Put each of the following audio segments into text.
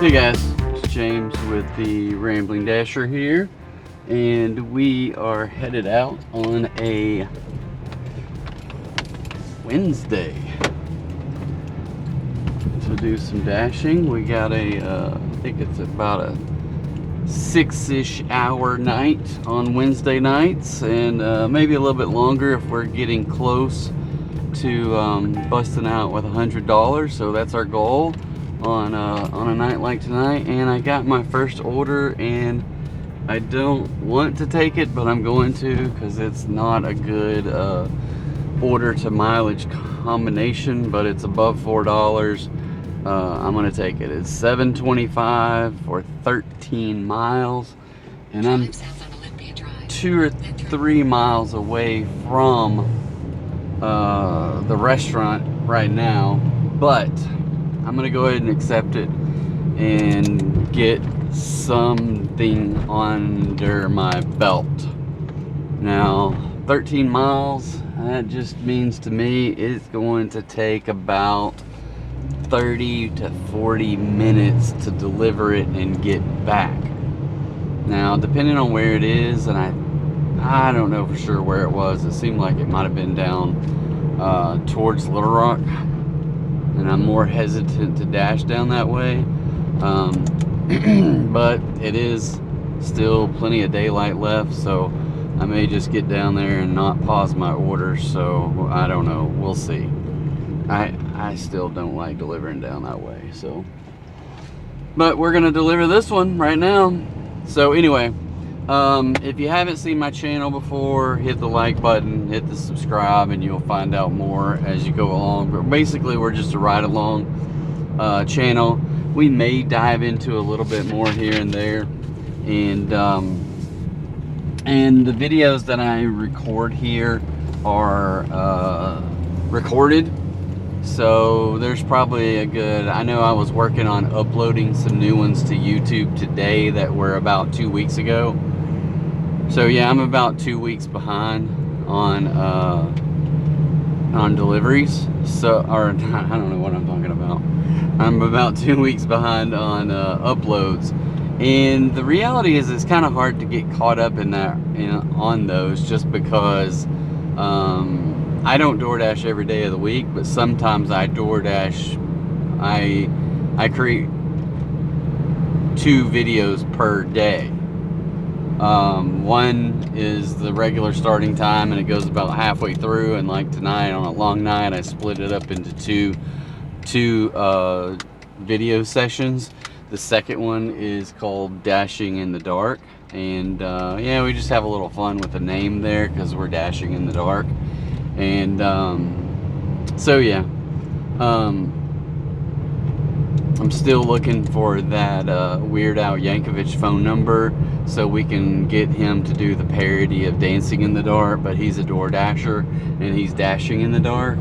Hey guys, it's James with the Rambling Dasher here, and we are headed out on a Wednesday to do some dashing. We got I think it's about a 6-ish hour night on Wednesday nights, and maybe a little bit longer if we're getting close to busting out with $100. So that's our goal on a night like tonight. And I got my first order, and I don't want to take it, but I'm going to, because it's not a good order to mileage combination, but it's above $4. I'm gonna take it. It's $7.25 for 13 miles, and I'm 2 or 3 miles away from the restaurant right now, but I'm gonna go ahead and accept it and get something under my belt. Now, 13 miles, that just means to me it's going to take about 30 to 40 minutes to deliver it and get back. Now, depending on where it is, and I don't know for sure where it was. It seemed like it might have been down towards Little Rock, and I'm more hesitant to dash down that way. But it is still plenty of daylight left, so I may just get down there and not pause my order. So I don't know, we'll see. I still don't like delivering down that way, so, but we're gonna deliver this one right now. So anyway, if you haven't seen my channel before, hit the like button, hit the subscribe, and you'll find out more as you go along. But basically, we're just a ride along channel. We may dive into a little bit more here and there, and the videos that I record here are recorded. So there's probably a good, I know I was working on uploading some new ones to YouTube today that were about 2 weeks ago. So yeah, I'm about 2 weeks behind on deliveries. So, or I don't know what I'm talking about. I'm about 2 weeks behind on uploads. And the reality is, it's kind of hard to get caught up in that, on those, just because I don't DoorDash every day of the week, but sometimes I DoorDash. I create 2 videos per day. One is the regular starting time, and it goes about halfway through, and like tonight on a long night, I split it up into two video sessions. The second one is called Dashing in the Dark, and yeah, we just have a little fun with the name there because we're dashing in the dark. And so yeah, I'm still looking for that Weird Al Yankovic phone number so we can get him to do the parody of Dancing in the Dark, but he's a Door Dasher and he's dashing in the dark.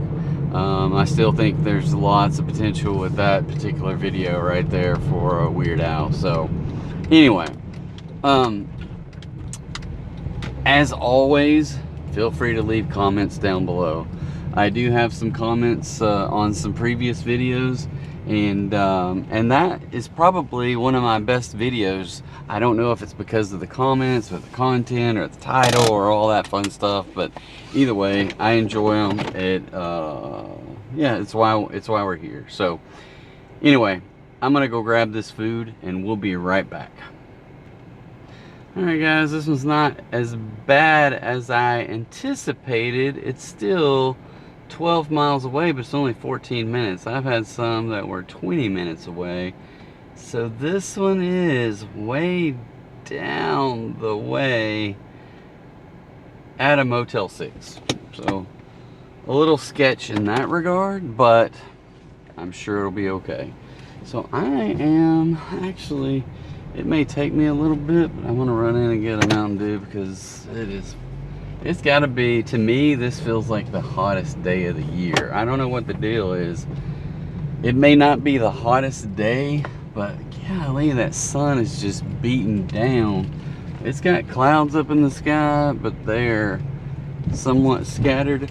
I still think there's lots of potential with that particular video right there for Weird Al. So anyway, as always, feel free to leave comments down below. I do have some comments on some previous videos, and that is probably one of my best videos. I don't know if it's because of the comments or the content or the title or all that fun stuff, but either way, I enjoy them. Yeah, it's why we're here. So anyway, I'm gonna go grab this food and we'll be right back. Alright guys, this one's not as bad as I anticipated. It's still 12 miles away, but it's only 14 minutes. I've had some that were 20 minutes away. So this one is way down the way at a Motel 6. So a little sketch in that regard, but I'm sure it'll be okay. So I am actually, it may take me a little bit, but I want to run in and get a Mountain Dew because it's got to be, to me, this feels like the hottest day of the year. I don't know what the deal is. It may not be the hottest day, but golly, that sun is just beating down. It's got clouds up in the sky, but they're somewhat scattered,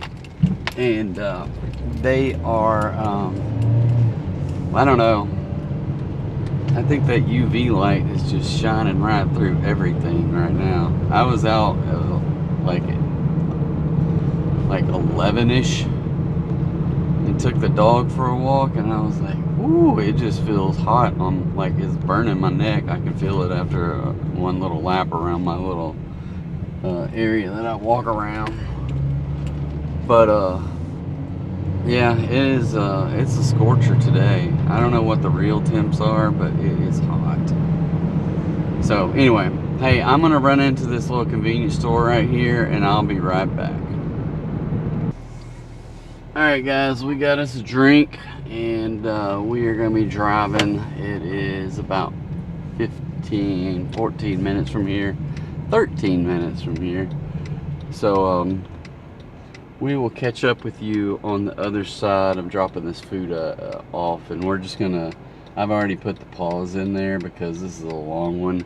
and they are, I don't know. I think that UV light is just shining right through everything right now. I was out like 11ish and took the dog for a walk, and I was like, ooh, it just feels hot. Like it's burning my neck. I can feel it after one little lap around my little area that I walk around. But yeah, it is. It's a scorcher today. I don't know what the real temps are, but it is hot. So anyway, hey, I'm gonna run into this little convenience store right here, and I'll be right back. All right, guys, we got us a drink, and we are gonna be driving. It is about 14 minutes from here, 13 minutes from here. So we will catch up with you on the other side of dropping this food off, and we're just gonna, I've already put the pause in there because this is a long one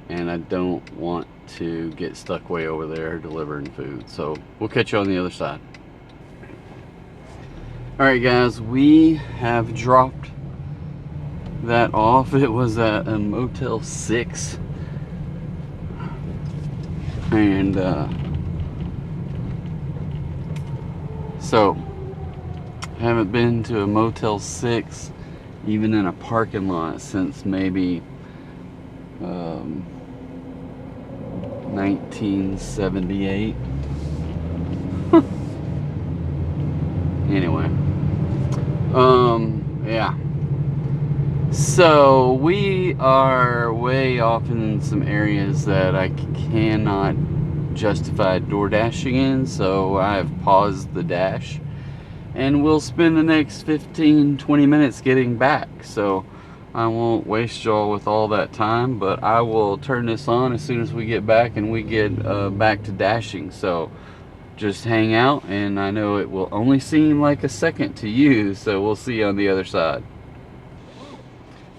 and I don't want to get stuck way over there delivering food. So we'll catch you on the other side. All right, guys, we have dropped that off. It was at a Motel 6, and so haven't been to a Motel 6 even in a parking lot since maybe 1978. Anyway, yeah, so we are way off in some areas that I cannot justify DoorDashing in, so I have paused the dash, and we'll spend the next 15-20 minutes getting back. So I won't waste y'all with all that time, but I will turn this on as soon as we get back and we get back to dashing. So just hang out, and I know it will only seem like a second to you, so we'll see you on the other side.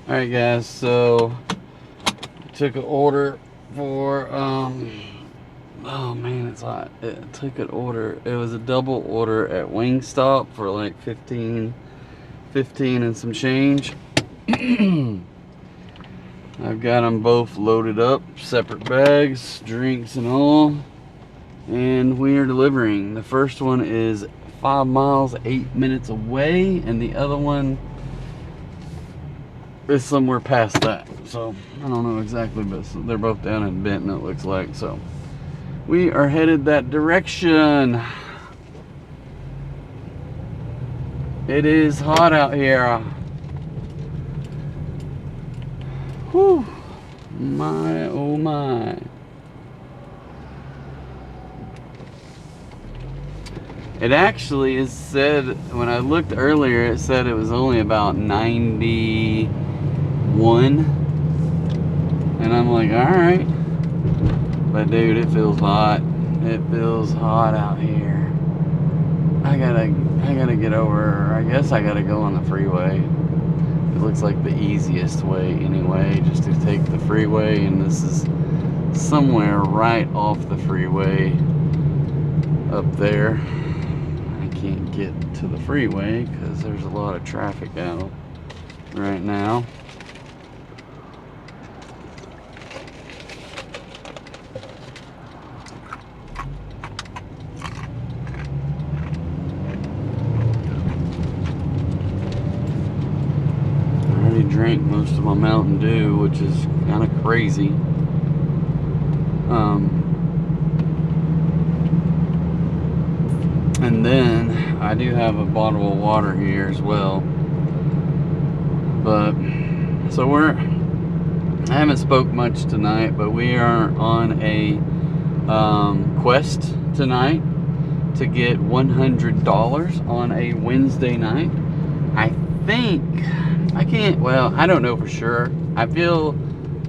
Alright, guys, so I took an order for oh man, it's hot. It took an order, it was a double order at Wingstop for like 15 and some change. I've got them both loaded up, separate bags, drinks and all, and we are delivering. The first one is 5 miles 8 minutes away, and the other one is somewhere past that. So I don't know exactly, but they're both down in Benton, it looks like. So we are headed that direction. It is hot out here. Whew. My, oh my. It actually is said, when I looked earlier, it said it was only about 91. And I'm like, alright. But dude, it feels hot. It feels hot out here. I gotta get over, I guess I gotta go on the freeway. It looks like the easiest way anyway, just to take the freeway, and this is somewhere right off the freeway up there. I can't get to the freeway because there's a lot of traffic out right now. Drank most of my Mountain Dew, which is kind of crazy. And then I do have a bottle of water here as well. But so I haven't spoke much tonight, but we are on a quest tonight to get $100 on a Wednesday night. I don't know for sure. I feel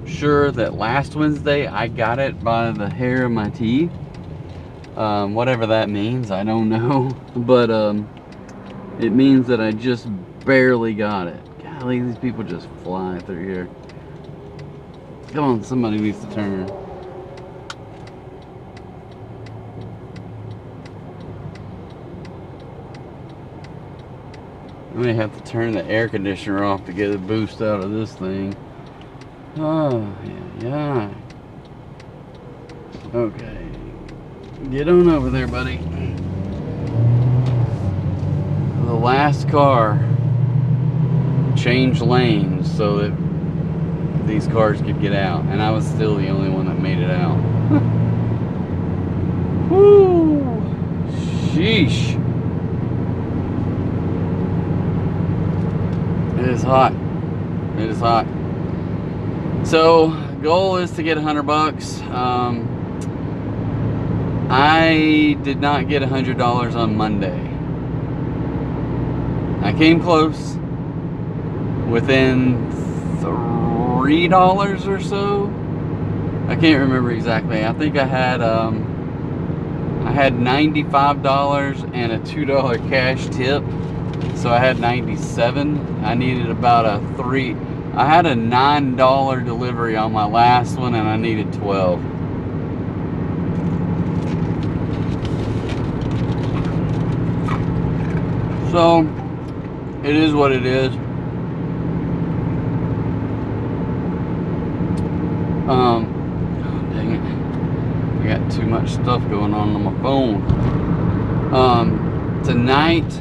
sure that last Wednesday I got it by the hair of my teeth. Whatever that means, I don't know. But it means that I just barely got it. Golly, these people just fly through here. Come on, somebody needs to turn. I may have to turn the air conditioner off to get a boost out of this thing. Oh, yeah. Okay. Get on over there, buddy. The last car changed lanes so that these cars could get out, and I was still the only one that made it out. Woo! Sheesh. It is hot. It is hot. So, goal is to get $100. I did not get $100 on Monday. I came close, within $3 or so. I can't remember exactly. I think I had $95 and a $2 cash tip, so I had 97. I needed about I had a $9 delivery on my last one, and I needed 12. So it is what it is. Dang it. I got too much stuff going on my phone. Tonight,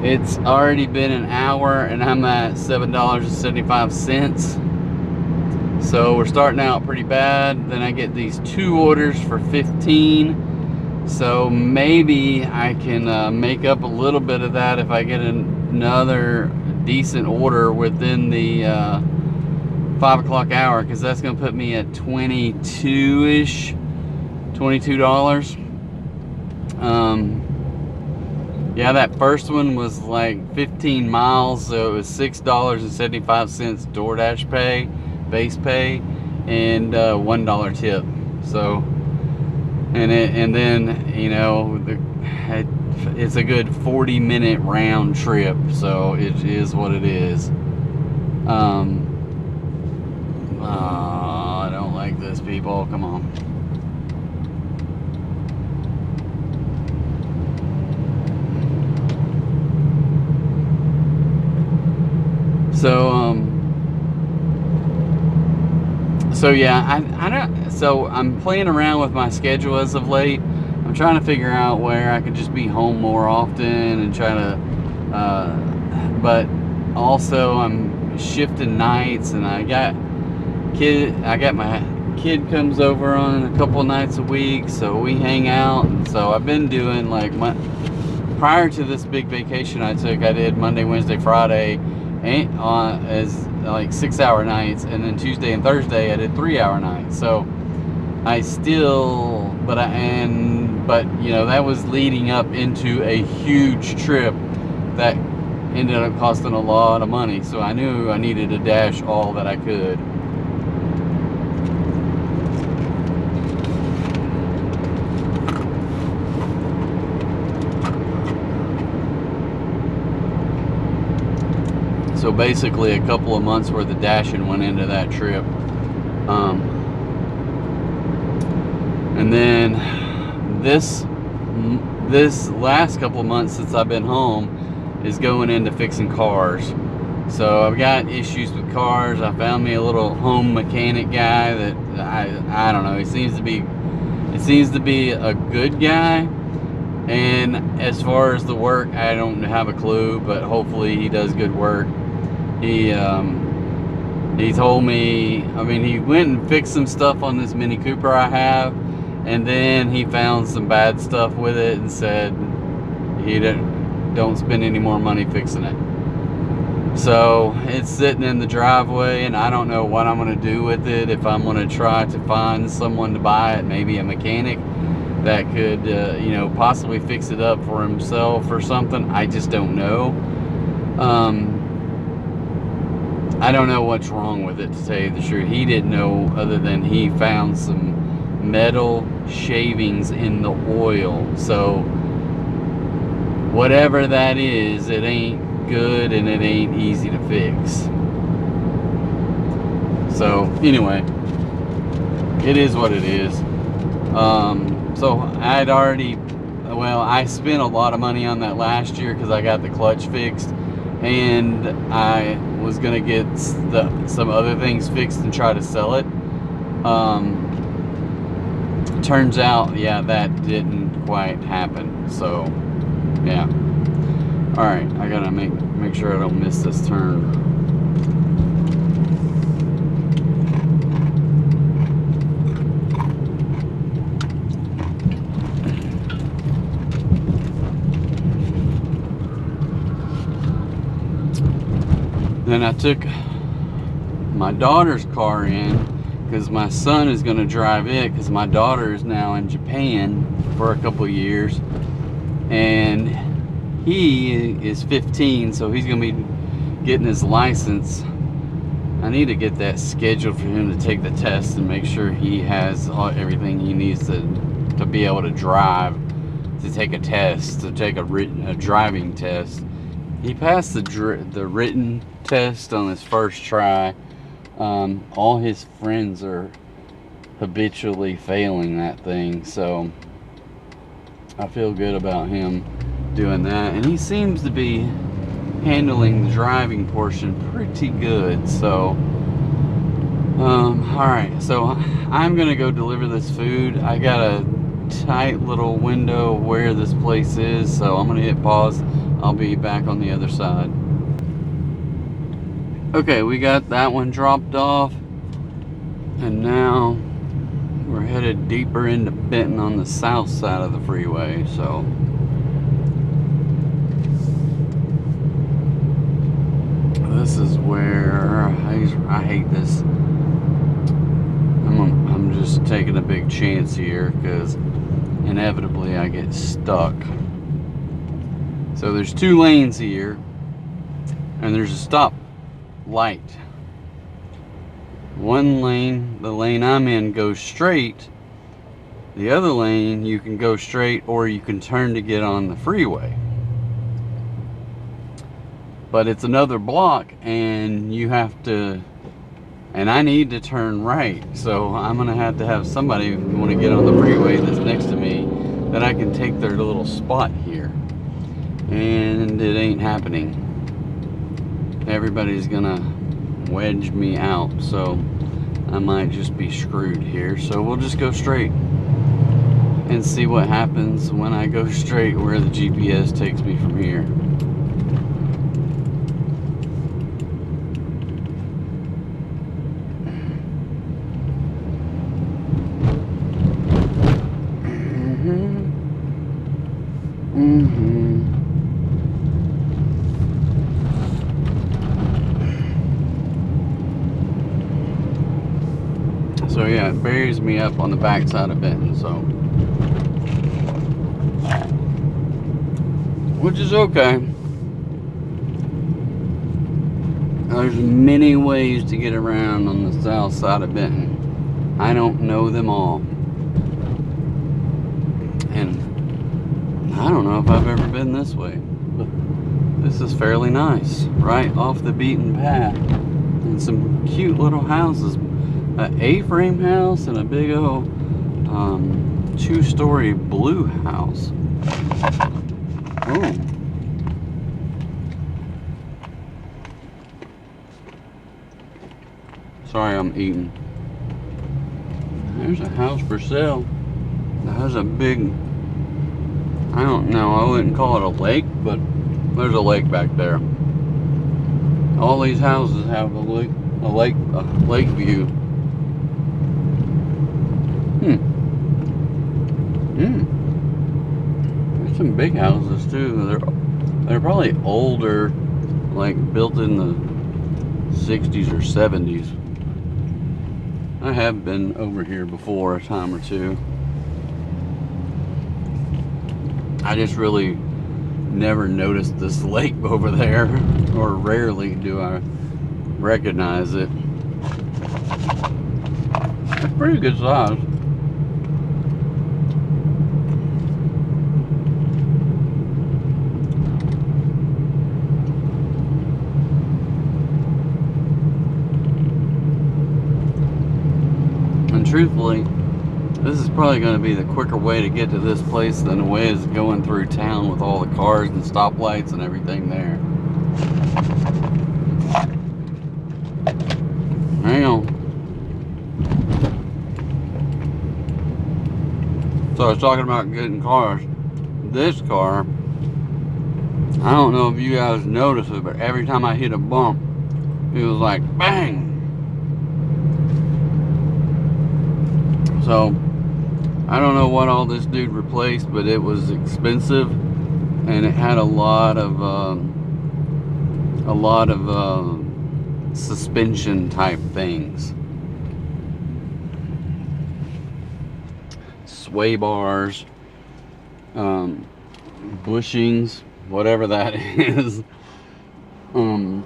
it's already been an hour and I'm at $7.75. So we're starting out pretty bad. Then I get these 2 orders for 15. So maybe I can make up a little bit of that if I get another decent order within the 5 o'clock hour, because that's going to put me at 22-ish, $22. Yeah, that first one was like 15 miles, so it was $6.75 DoorDash pay, base pay, and $1 tip. So, and then, you know, it's a good 40-minute round trip, so it is what it is. I don't like this, people. Come on. So yeah, I don't. So I'm playing around with my schedule as of late. I'm trying to figure out where I could just be home more often and try to. But also I'm shifting nights, and I got my kid comes over on a couple nights a week, so we hang out. And so I've been doing like prior to this big vacation I took, I did Monday, Wednesday, Friday, as like 6-hour nights, and then Tuesday and Thursday I did 3-hour nights. So I still, but you know, that was leading up into a huge trip that ended up costing a lot of money. So I knew I needed to dash all that I could. So basically a couple of months worth of dashing went into that trip. And then this last couple of months since I've been home is going into fixing cars. So I've got issues with cars. I found me a little home mechanic guy that I don't know, he seems to be a good guy. And as far as the work, I don't have a clue, but hopefully he does good work. He told me, I mean, he went and fixed some stuff on this Mini Cooper I have, and then he found some bad stuff with it and said he don't spend any more money fixing it. So it's sitting in the driveway, and I don't know what I'm going to do with it. If I'm going to try to find someone to buy it, maybe a mechanic that could you know, possibly fix it up for himself or something. I just don't know. I don't know what's wrong with it, to tell you the truth. He didn't know, other than he found some metal shavings in the oil. So whatever that is, it ain't good and it ain't easy to fix. So anyway, it is what it is. So I spent a lot of money on that last year because I got the clutch fixed, and I was gonna get some other things fixed and try to sell it. Turns out, yeah, that didn't quite happen. So, yeah. All right, I gotta make sure I don't miss this turn. Then I took my daughter's car in because my son is going to drive it, because my daughter is now in Japan for a couple years, and he is 15, so he's going to be getting his license. I need to get that scheduled for him to take the test and make sure he has everything he needs to be able to drive, to take a test, to take a driving test. He passed the written test on his first try. All his friends are habitually failing that thing, so I feel good about him doing that. And he seems to be handling the driving portion pretty good. So, alright, so I'm gonna go deliver this food. I got a tight little window where this place is, so I'm gonna hit pause. I'll be back on the other side. Okay, we got that one dropped off, and now we're headed deeper into Benton on the south side of the freeway. So this is where I hate this. I'm just taking a big chance here because inevitably I get stuck. So there's 2 lanes here, and there's a stop light. One lane, the lane I'm in, goes straight. The other lane, you can go straight or you can turn to get on the freeway. But it's another block, and you have to, and I need to turn right. So I'm gonna have to have somebody who want to get on the freeway that's next to me, that I can take their little spot here. And it ain't happening. Everybody's gonna wedge me out, so I might just be screwed here. So we'll just go straight and see what happens when I go straight, where the GPS takes me from here. So yeah, it buries me up on the backside of Benton, so, which is okay. There's many ways to get around on the south side of Benton. I don't know them all, and I don't know if I've ever been this way, but this is fairly nice, right off the beaten path, and some cute little houses. An A-frame house and a big old 2-story blue house. Oh. Sorry, I'm eating. There's a house for sale that has a big, I don't know, I wouldn't call it a lake, but there's a lake back there. All these houses have a lake view. There's some big houses too. They're probably older, like built in the 60s or 70s. I have been over here before a time or two. I just really never noticed this lake over there, or rarely do I recognize it. It's pretty good size. Truthfully, this is probably going to be the quicker way to get to this place than the way is going through town with all the cars and stoplights and everything there. Hang on. So I was talking about getting cars. This car, I don't know if you guys notice it, but every time I hit a bump, it was like bang. So I don't know what all this dude replaced, but it was expensive, and it had a lot of suspension type things, sway bars, bushings, whatever that is. I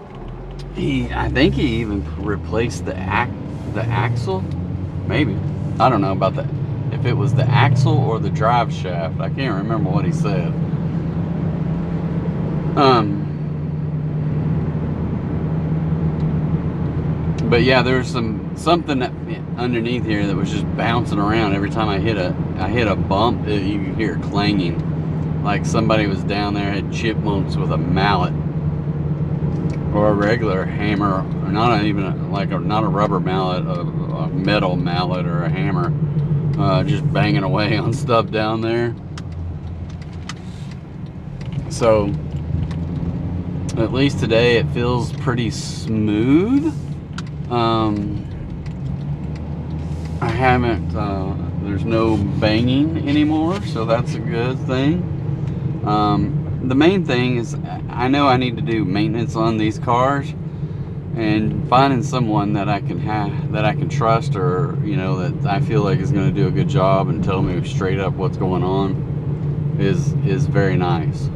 think he even replaced the axle, maybe. I don't know about that. If it was the axle or the drive shaft, I can't remember what he said. But yeah, there was something that underneath here that was just bouncing around every time I hit a bump. You could hear it clanging, like somebody was down there, had chipmunks with a mallet or a regular hammer, or not even not a rubber mallet, a metal mallet or a hammer, just banging away on stuff down there. So at least today it feels pretty smooth. I haven't, there's no banging anymore, so that's a good thing. The main thing is I know I need to do maintenance on these cars, and finding someone that I can trust, or that I feel like is going to do a good job and tell me straight up what's going on is very nice.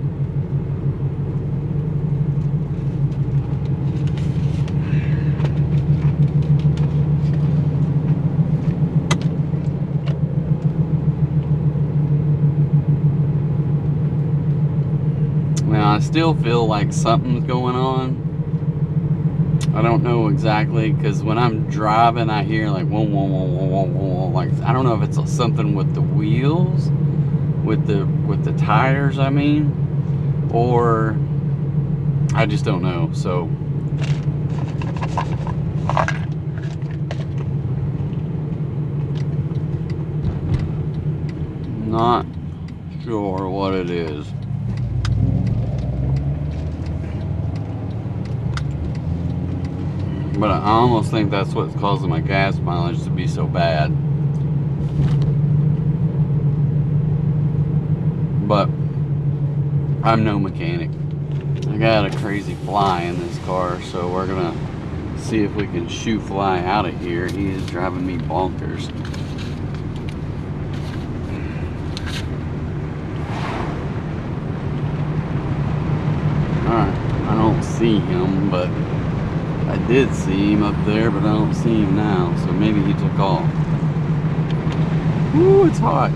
Now I still feel like something's going on. I don't know exactly, because when I'm driving I hear like whoa, whoa, whoa, whoa, whoa, whoa. Like I don't know if it's something with the wheels, with the tires, I mean, or I just don't know. So not sure what it is. But I almost think that's what's causing my gas mileage to be so bad. But I'm no mechanic. I got a crazy fly in this car, so we're gonna see if we can shoo Fly out of here. He is driving me bonkers. Alright, I don't see him, but I did see him up there, but I don't see him now, so maybe he took off. Ooh, it's hot.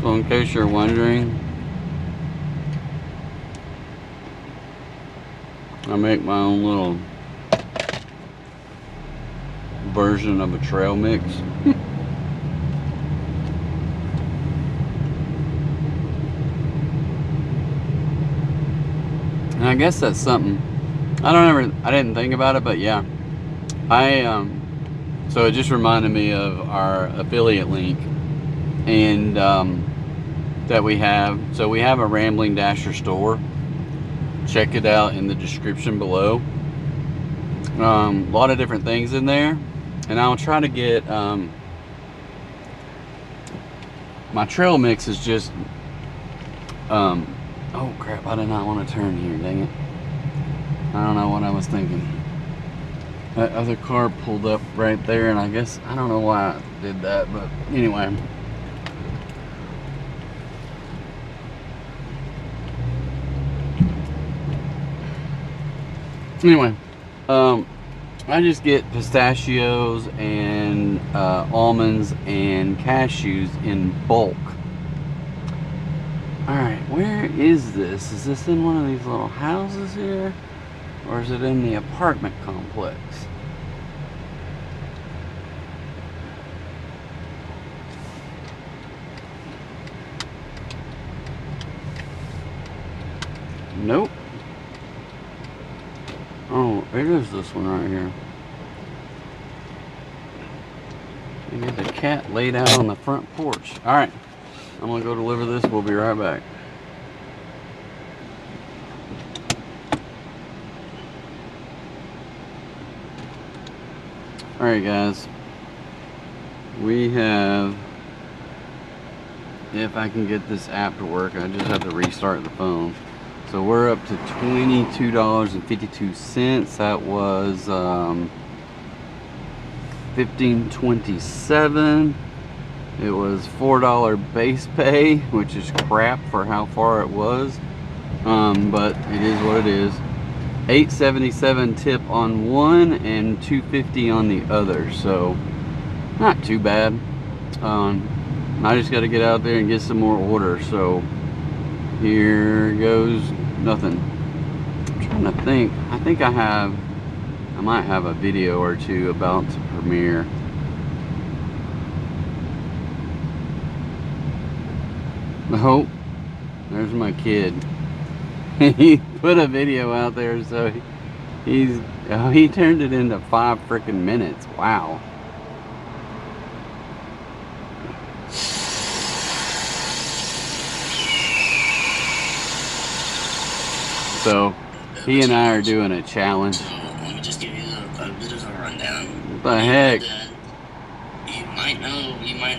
So in case you're wondering, I make my own little version of a trail mix. And I guess that's something I didn't think about it, but yeah, so it just reminded me of our affiliate link, and that we have. So we have a Rambling Dasher store. Check it out in the description below. A lot of different things in there, and I'll try to get my trail mix is just oh crap, I did not want to turn here, dang it. I don't know what I was thinking. That other car pulled up right there, and I guess I don't know why I did that, but anyway. Anyway, I just get pistachios and almonds and cashews in bulk. Alright, where Where is this? Is this in one of these little houses here? Or is it in the apartment complex? Nope. Oh, it is this one right here. You got the cat laid out on the front porch. Alright, I'm gonna go deliver this. We'll be right back. Alright guys, we have, if I can get this app to work, I just have to restart the phone. So we're up to $22.52. That was $15.27. It was $4 base pay, which is crap for how far it was, but it is what it is. $8.77 tip on one and $2.50 on the other, so not too bad. I just got to get out there and get some more orders, so here goes nothing. I'm trying to think. I think I might have a video or two about to premiere. Oh, there's my kid. He put a video out there, so he turned it into 5 freaking minutes. Wow. So he and I are doing a challenge. Let me just give you a bit of a rundown. What the heck? You might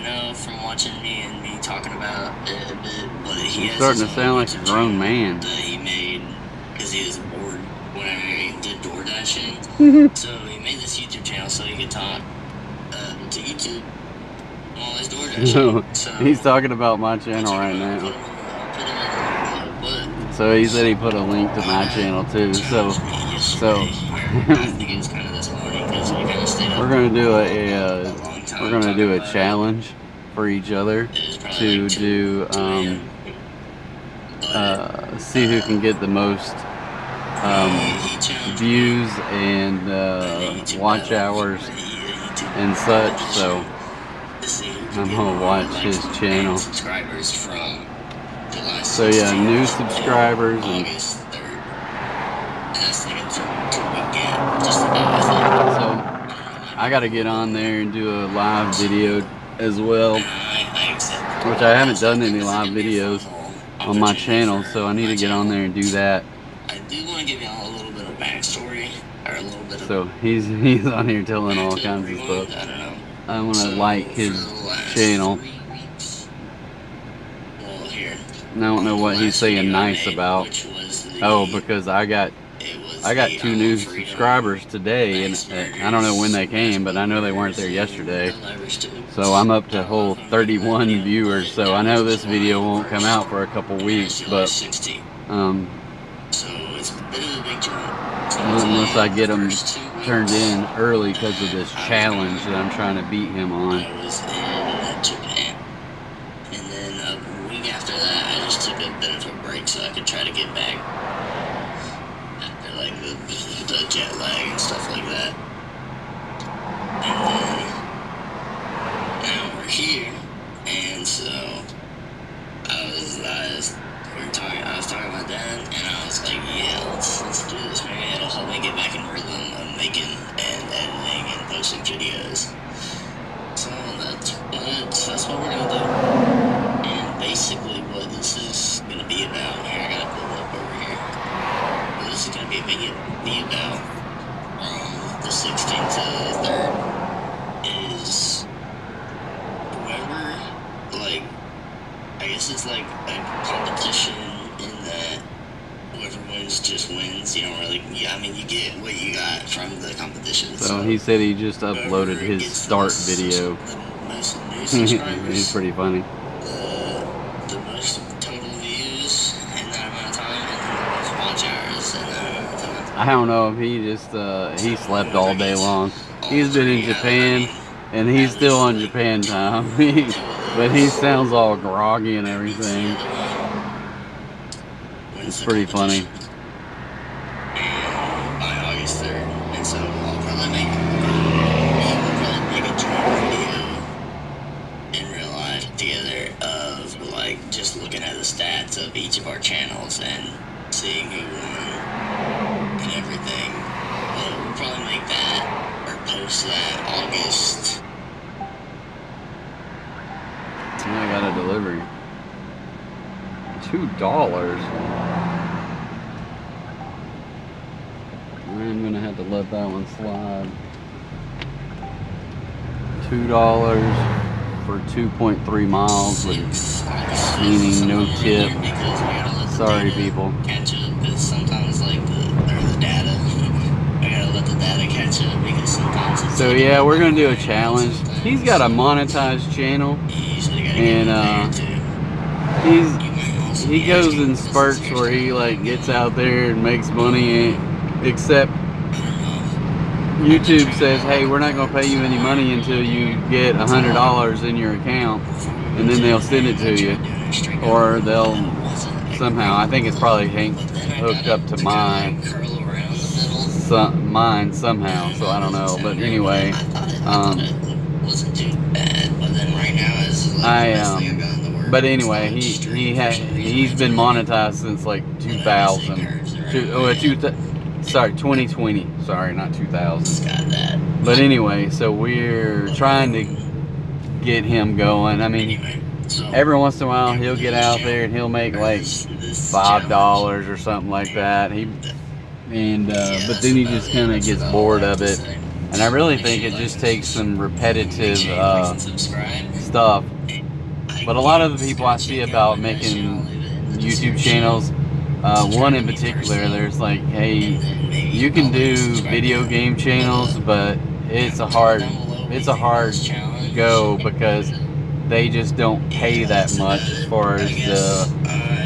know from watching me and me talking about it a bit, but he He's starting to sound like a grown man. That he made because he was bored whenever he did DoorDashing. So he made this YouTube channel so he could talk to YouTube while he's DoorDashing. So he's talking about my channel right now. So he said he put a link to my channel too. So we're gonna do a challenge for each other to do see who can get the most views and watch hours and such. So I'm gonna watch his channel. So yeah, new subscribers and so I gotta get on there and do a live video as well, which I haven't done any live videos on my channel, so I need to get on there and do that. I do want to give y'all a little bit of backstory, or a little bit of... So he's on here telling all kinds of stuff. I want to like his channel. I don't know what he's saying nice about. Oh, because I got 2 new subscribers today, and I don't know when they came, but I know they weren't there yesterday. So I'm up to whole 31 viewers. So I know this video won't come out for a couple weeks, but unless I get them turned in early because of this challenge that I'm trying to beat him on. So I could try to get back after like the jet lag and stuff like that. And then now we're here, and so I was talking about that, and I was like, yeah, let's do this. Maybe it'll help me get back in rhythm of making and editing and posting videos. So that's what we're gonna do. And basically what this is gonna be about, here, I gotta pull it up over here. What this is gonna be about from the 16th to the 3rd is whoever, like, I guess it's like a competition in that whoever wins just wins. You don't really, I mean, you get what you got from the competition. So he said he just uploaded his start video. He's pretty funny. The most total views in that amount of time, and the most watch hours in that amount of time. I don't know if he just he slept all day long. He's been in Japan, and he's still on Japan time. But he sounds all groggy and everything. It's pretty funny. And by August 3rd, and so I'll probably make a joint video in real life together of like just looking at the stats of each of our channels and seeing who won and everything. We'll probably make that or post that August. I got a delivery. $2. I'm gonna have to let that one slide. $2 for 2.3 miles, meaning no tip. Sorry, people. Catch up, because sometimes like the data, I gotta let the data catch up because sometimes it's So yeah, we're gonna do a challenge. He's got a monetized channel, and he goes in spurts where he like gets out there and makes money, except YouTube says, hey, we're not going to pay you any money until you get $100 in your account, and then they'll send it to you, or they'll somehow, I think it's probably hooked up to mine somehow, so I don't know, but anyway, but anyway, he's been monetized since like 2020. Sorry, not 2000. But anyway, so we're trying to get him going. I mean, every once in a while he'll get out there and he'll make like $5 or something like that. But then he just kind of gets bored of it. And I really think it just takes some repetitive stuff. But a lot of the people I see about making YouTube channels, one in particular, there's like, hey, you can do video game channels, but it's a hard go because they just don't pay that much as far as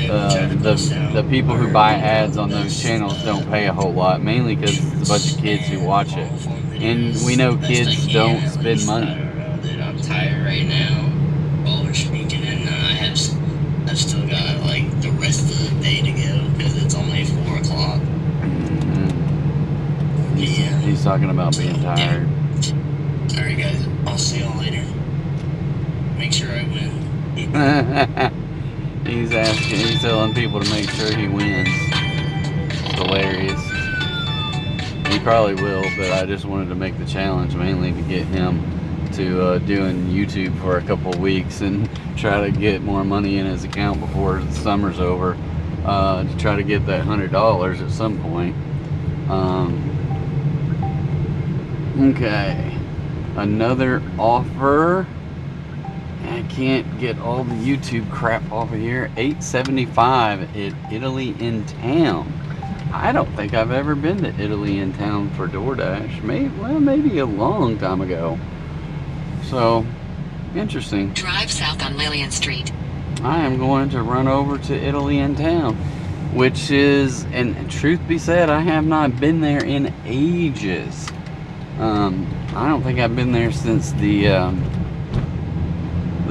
the people who buy ads on those channels don't pay a whole lot, mainly because it's a bunch of kids who watch it. And we know kids don't spend money. I'm tired right now. While we're speaking, and I've still got like the rest of the day to go because it's only 4 o'clock. Mm-hmm. He's talking about being tired. Yeah. Alright guys, I'll see y'all later. Make sure I win. He's telling people to make sure he wins. It's hilarious. He probably will, but I just wanted to make the challenge mainly to get him to doing YouTube for a couple of weeks and try to get more money in his account before the summer's over, to try to get that $100 at some point. Okay, another offer. I can't get all the YouTube crap off of here. $8.75 at Italy in Town. I don't think I've ever been to Italy in Town for DoorDash. Maybe a long time ago. So, interesting. Drive south on Lillian Street. I am going to run over to Italy in Town, which is, and truth be said, I have not been there in ages. I don't think I've been there since the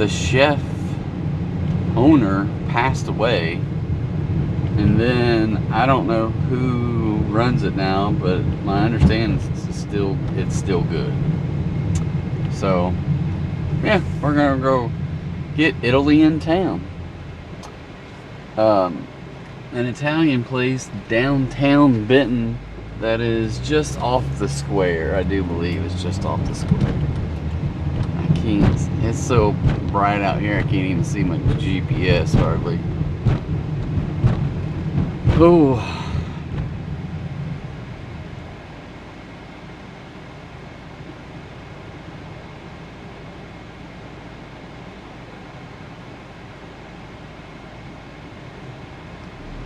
chef owner passed away, and then I don't know who runs it now, but my understanding is it's still good. So yeah, we're gonna go get Italy in Town. An Italian place downtown Benton that is just off the square. I do believe it's just off the square. It's so bright out here I can't even see my GPS hardly. Oh.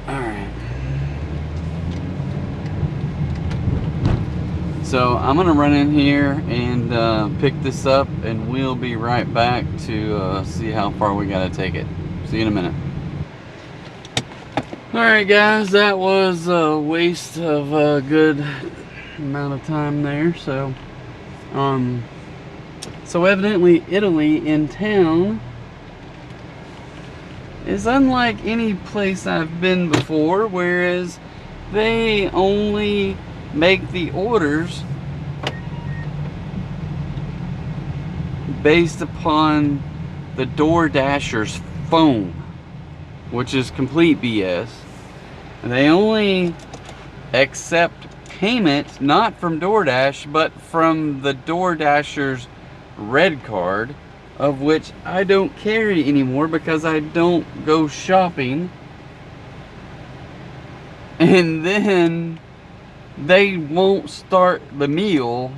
Alright. So I'm gonna run in here and pick this up, and we'll be right back to see how far we gotta take it. See you in a minute. Alright guys, that was a waste of a good amount of time there. So evidently Italy in Town is unlike any place I've been before, whereas they only make the orders based upon the DoorDasher's phone, which is complete BS. They only accept payment not from DoorDash but from the DoorDasher's red card, of which I don't carry anymore because I don't go shopping. And then they won't start the meal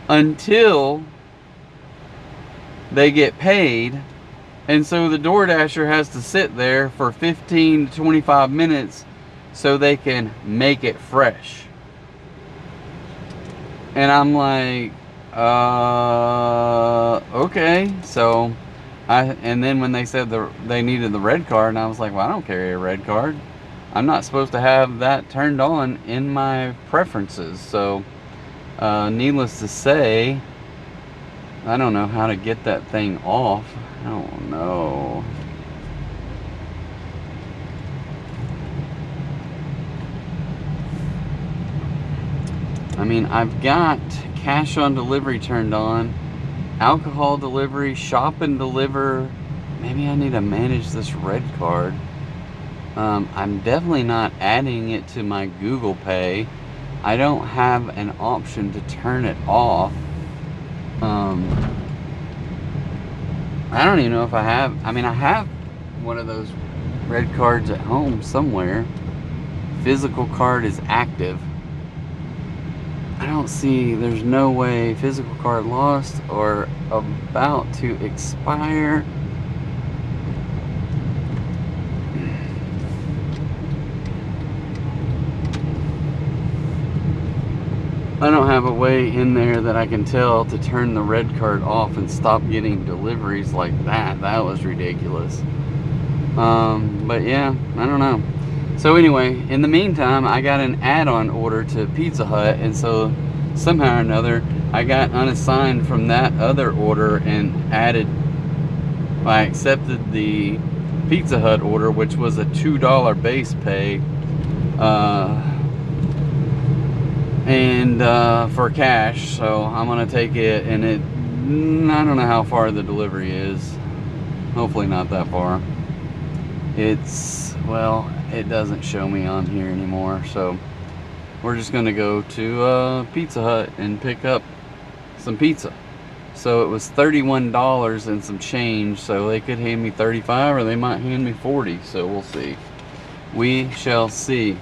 until they get paid, and so the DoorDasher has to sit there for 15 to 25 minutes so they can make it fresh. And I'm like, okay. So and then when they said they needed the red card, and I was like, well, I don't carry a red card. I'm not supposed to have that turned on in my preferences. So needless to say, I don't know how to get that thing off. I don't know. I mean, I've got cash on delivery turned on, alcohol delivery, shop and deliver. Maybe I need to manage this red card. I'm definitely not adding it to my Google Pay. I don't have an option to turn it off. I don't even know if I have. I mean, I have one of those red cards at home somewhere. Physical card is active. I don't see, there's no way. Physical card lost or about to expire. I don't have a way in there that I can tell to turn the red card off and stop getting deliveries like that. That was ridiculous. But yeah, I don't know. So anyway, in the meantime, I got an add-on order to Pizza Hut, and so somehow or another, I got unassigned from that other order and I accepted the Pizza Hut order, which was a $2 base pay. And for cash, so I'm gonna take it, and I don't know how far the delivery is. Hopefully not that far. Well, it doesn't show me on here anymore, so we're just gonna go to Pizza Hut and pick up some pizza. So it was $31 and some change, so they could hand me 35 or they might hand me 40, so we'll see. We shall see.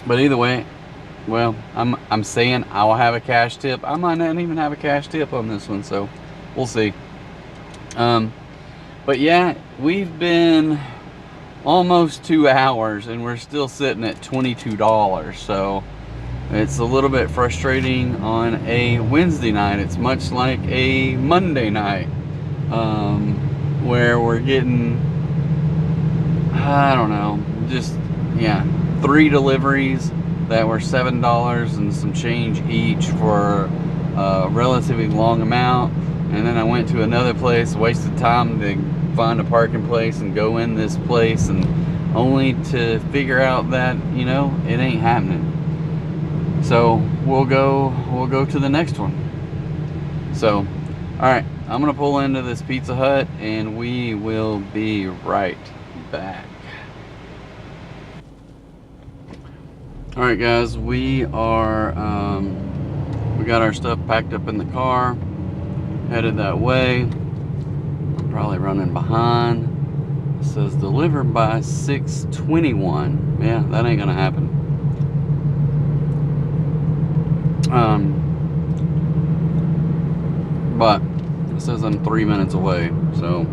But either way, well, I'm saying I'll have a cash tip. I might not even have a cash tip on this one, so we'll see. But yeah, we've been almost 2 hours and we're still sitting at $22. So it's a little bit frustrating on a Wednesday night. It's much like a Monday night, where we're getting, I don't know, just, yeah, 3 deliveries that were $7 and some change each for a relatively long amount. And then I went to another place, wasted time to find a parking place and go in this place, and only to figure out that, you know, it ain't happening. So we'll go to the next one. So, all right, I'm gonna pull into this Pizza Hut and we will be right back. All right, guys, we are we got our stuff packed up in the car, headed that way. I'm probably running behind. It says delivered by 6:21. Yeah, that ain't gonna happen. But it says I'm 3 minutes away, so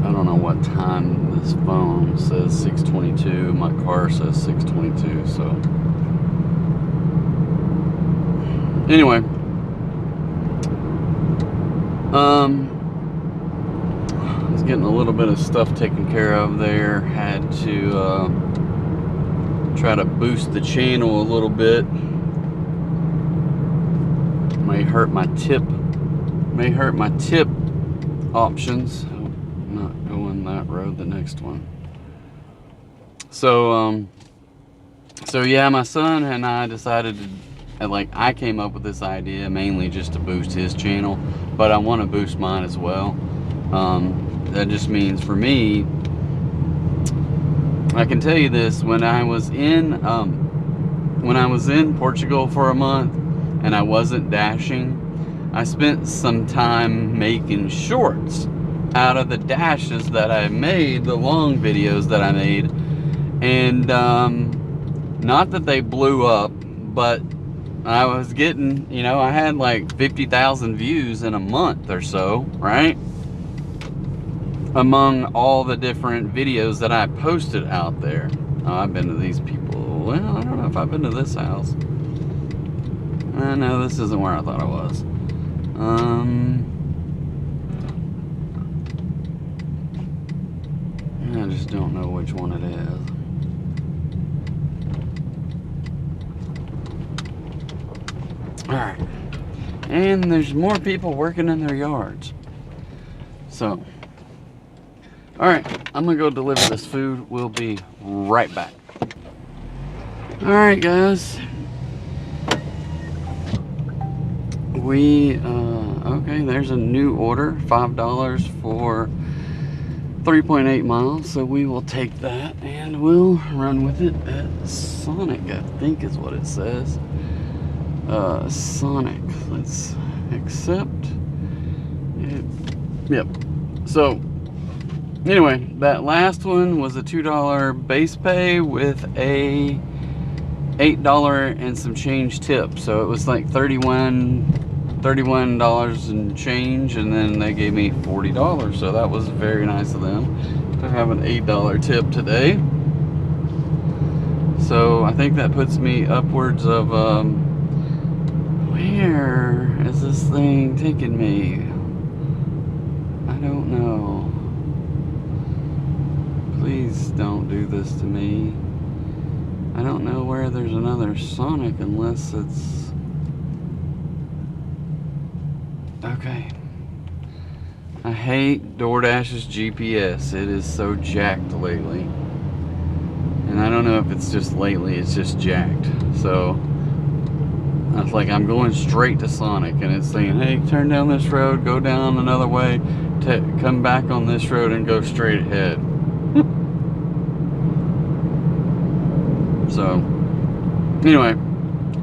I don't know what time this phone says 6:22. My car says 6:22. So anyway, I was getting a little bit of stuff taken care of there. Had to try to boost the channel a little bit. May hurt my tip options. Oh, not going that road, the next one. So yeah, my son and I decided to, like, I came up with this idea mainly just to boost his channel, but I want to boost mine as well. That just means for me, I can tell you this, when I was in Portugal for a month and I wasn't dashing, I spent some time making shorts out of the dashes that I made, the long videos that I made. And not that they blew up, but I was getting, you know, I had like 50,000 views in a month or so, right? Among all the different videos that I posted out there. Oh, I've been to these people. Well, I don't know if I've been to this house. No, this isn't where I thought I was. I just don't know which one it is. Alright. And there's more people working in their yards. So, alright, I'm gonna go deliver this food. We'll be right back. Alright, guys. Okay, there's a new order, $5 for 3.8 miles, so we will take that and we'll run with it at Sonic, I think is what it says. Sonic, let's accept it. Yep. So anyway, that last one was a $2 base pay with a $8 and some change tip, so it was like $31 and change, and then they gave me $40, so that was very nice of them to have an $8 tip today. So I think that puts me upwards of where is this thing taking me? I don't know. Please don't do this to me. I don't know where there's another Sonic unless it's... Okay. I hate DoorDash's GPS. It is so jacked lately. And I don't know if it's just lately, it's just jacked. So, I was like, I'm going straight to Sonic, and it's saying, hey, turn down this road, go down another way, come back on this road and go straight ahead. So, anyway,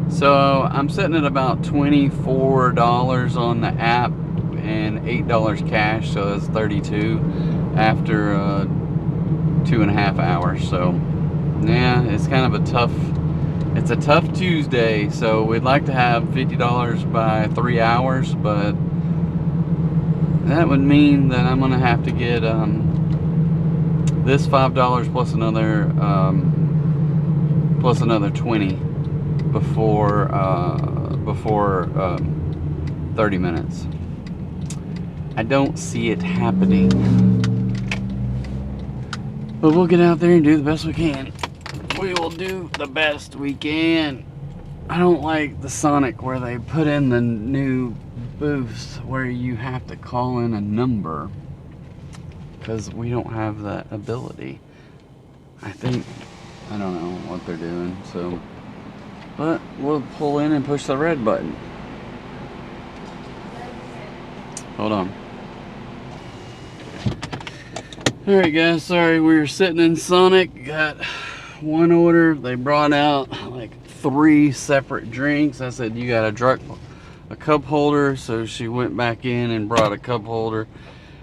so I'm sitting at about $24 on the app and $8 cash, so that's $32 after 2.5 hours. So, yeah, it's kind of a tough Tuesday. So we'd like to have $50 by 3 hours, but that would mean that I'm gonna have to get this $5 plus another 20 before 30 minutes. I don't see it happening, but we'll get out there and do the best we can. We will do the best we can. I don't like the Sonic where they put in the new booths where you have to call in a number, because we don't have that ability. I don't know what they're doing, so, but we'll pull in and push the red button. Hold on. Alright guys, sorry, we were sitting in Sonic, got one order. They brought out like 3 separate drinks. I said, you got a cup holder, so she went back in and brought a cup holder,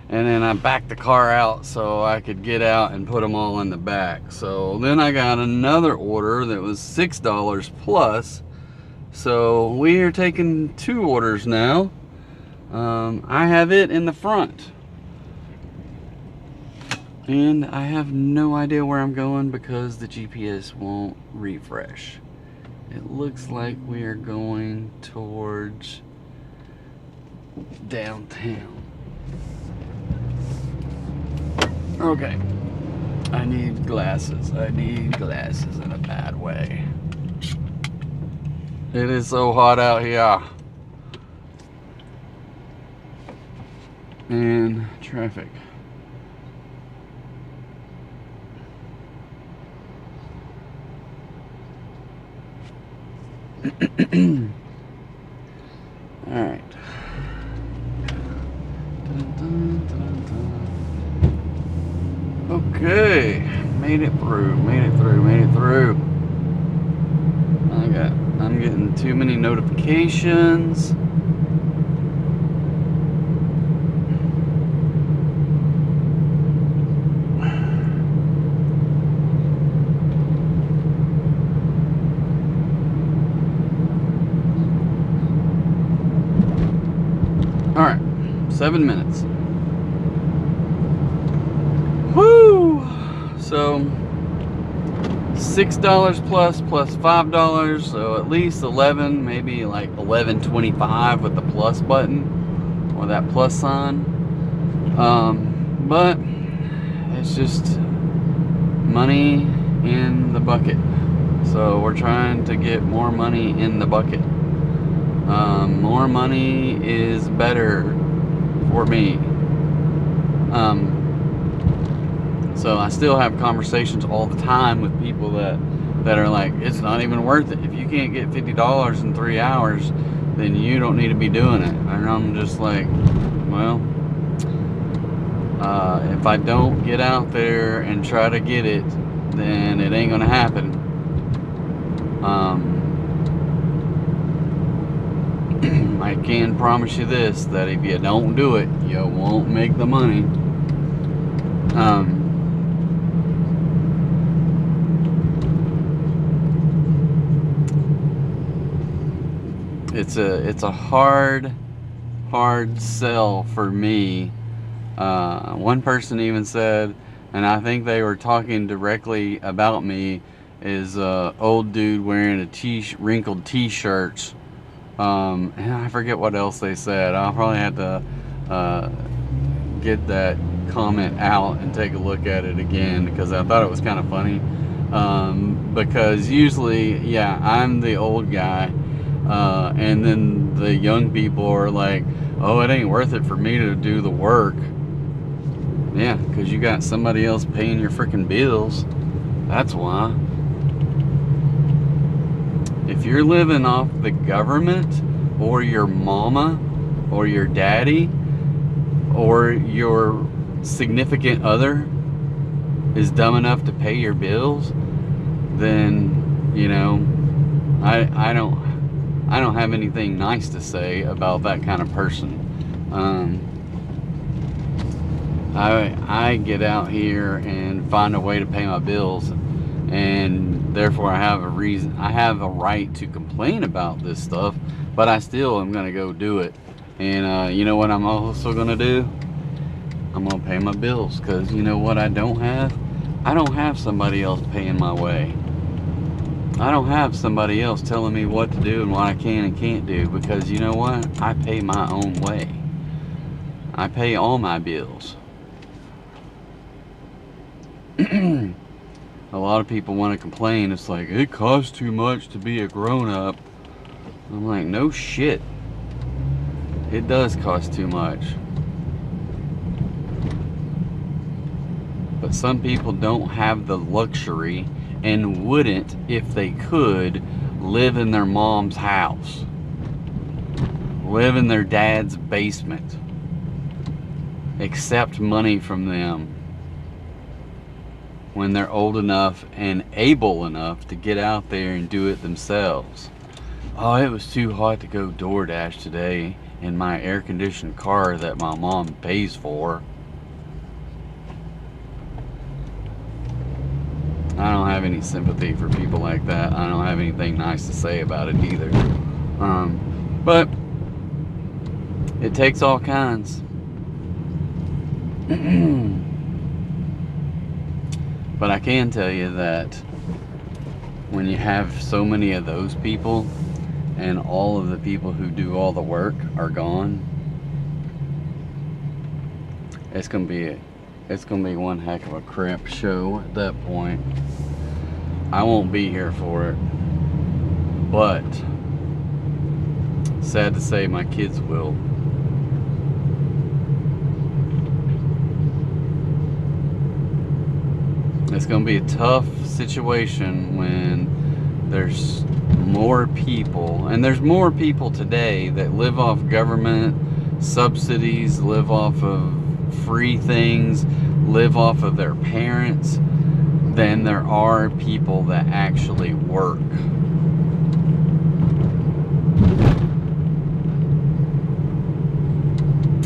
and then I backed the car out so I could get out and put them all in the back. So then I got another order that was $6 plus, so we are taking 2 orders now. I have it in the front, and I have no idea where I'm going because the GPS won't refresh. It looks like we are going towards downtown. Okay. I need glasses. I need glasses in a bad way. It is so hot out here. and traffic. All right. Okay, made it through. I'm getting too many notifications. All right, 7 minutes. Woo! So $6 plus $5, so at least 11, maybe like 11.25 with the plus button or that plus sign. But it's just money in the bucket. So we're trying to get more money in the bucket. More money is better for me. So I still have conversations all the time with people that are like, it's not even worth it. If you can't get $50 in 3 hours, then you don't need to be doing it. And I'm just like, well, if I don't get out there and try to get it, then it ain't gonna happen. I can promise you this, that if you don't do it, you won't make the money. It's a hard sell for me. One person even said, and I think they were talking directly about me, is old dude wearing wrinkled t-shirts. And I forget what else they said. I'll probably have to get that comment out and take a look at it again, because I thought it was kind of funny. Because usually, yeah, I'm the old guy, and then the young people are like, oh, it ain't worth it for me to do the work. Yeah, because you got somebody else paying your freaking bills. That's why. If you're living off the government, or your mama, or your daddy, or your significant other is dumb enough to pay your bills, then, you know, I don't have anything nice to say about that kind of person. I get out here and find a way to pay my bills, and therefore I have a right to complain about this stuff, but I still am gonna go do it. And you know what I'm also gonna do? I'm gonna pay my bills, because you know what I don't have? I don't have somebody else paying my way. I don't have somebody else telling me what to do and what I can and can't do, because you know what? I pay my own way. I pay all my bills. A lot of people want to complain. It's like, it costs too much to be a grown-up. I'm like, no shit. It does cost too much. But some people don't have the luxury, and wouldn't, if they could, live in their mom's house, live in their dad's basement, accept money from them when they're old enough and able enough to get out there and do it themselves. Oh, it was too hot to go DoorDash today in my air-conditioned car that my mom pays for. I don't have any sympathy for people like that. I don't have anything nice to say about it either. But it takes all kinds. But I can tell you that when you have so many of those people, and all of the people who do all the work are gone, it's gonna be one heck of a crap show at that point. I won't be here for it, but sad to say, my kids will. It's going to be a tough situation when there's more people, and there's more people today that live off government subsidies, live off of free things, live off of their parents, than there are people that actually work.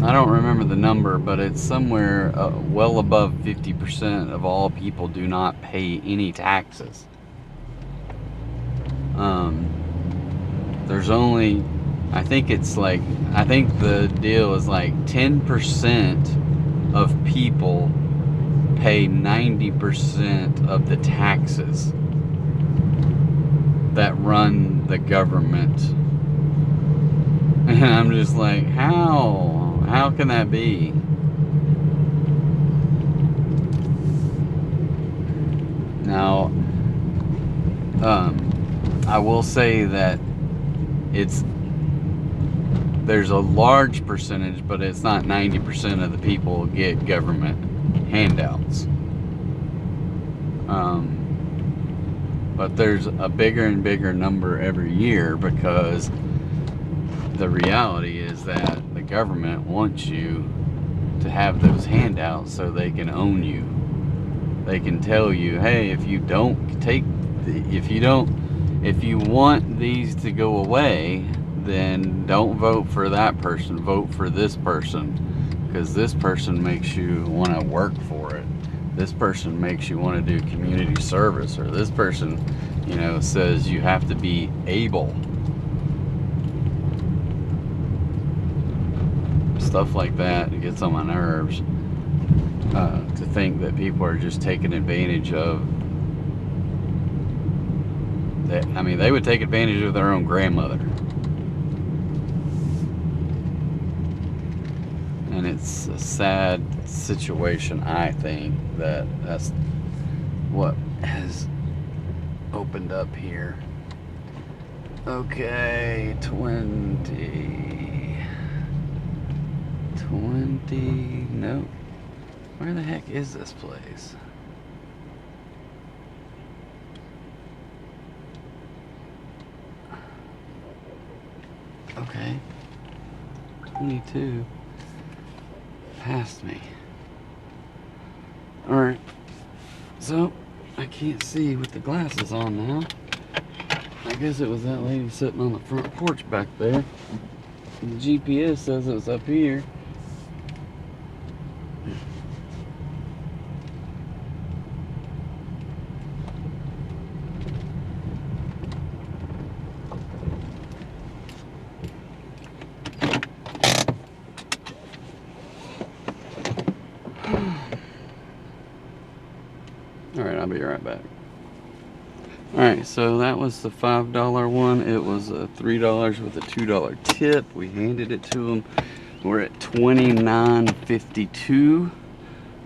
I don't remember the number, but it's somewhere well above 50% of all people do not pay any taxes. There's only, I think the deal is like 10% of people pay 90% of the taxes that run the government. And I'm just like, how can that be? Now, I will say that there's a large percentage, but it's not 90% of the people get government handouts. But there's a bigger and bigger number every year, because the reality is that the government wants you to have those handouts so they can own you. They can tell you, hey, if you want these to go away, then don't vote for that person, vote for this person, because this person makes you want to work for it. This person makes you want to do community service, or this person, says you have to be able. Stuff like that, it gets on my nerves, to think that people are just taking advantage of. They would take advantage of their own grandmother. And it's a sad situation, I think, that's what has opened up here. Okay, 20, nope. Where the heck is this place? Okay, 22. Past me. Alright, so I can't see with the glasses on now. I guess it was that lady sitting on the front porch back there. The GPS says it was up here. Alright, I'll be right back. Alright, so that was the $5 one. It was $3 with a $2 tip. We handed it to them. We're at $29.52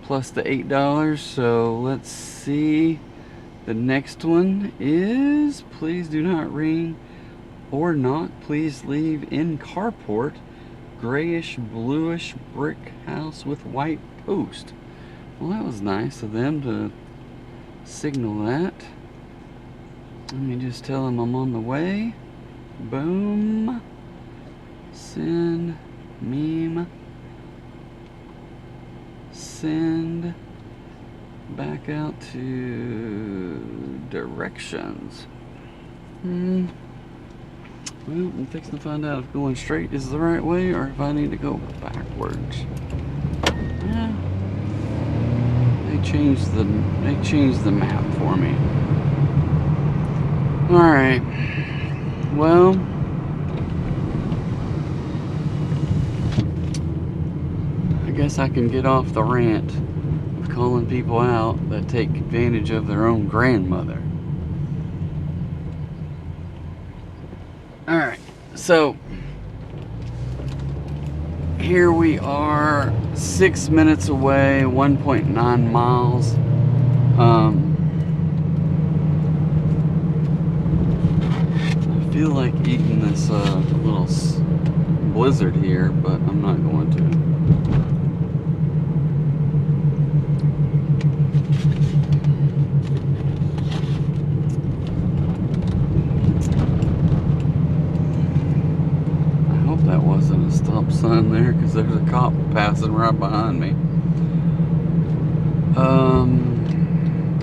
plus the $8. So let's see. The next one is, please do not ring or knock. Please leave in carport. Grayish bluish brick house with white post. Well, that was nice of them to signal that. Let me just tell them I'm on the way. Boom. Send meme. Send back out to directions. Well, I'm fixing to find out if going straight is the right way or if I need to go backwards. Yeah. They changed the map for me. Alright. Well, I guess I can get off the rant of calling people out that take advantage of their own grandmother. Alright, so here we are, 6 minutes away, 1.9 miles. I feel like eating this little blizzard here, but I'm not going to. sign there because there's a cop passing right behind me.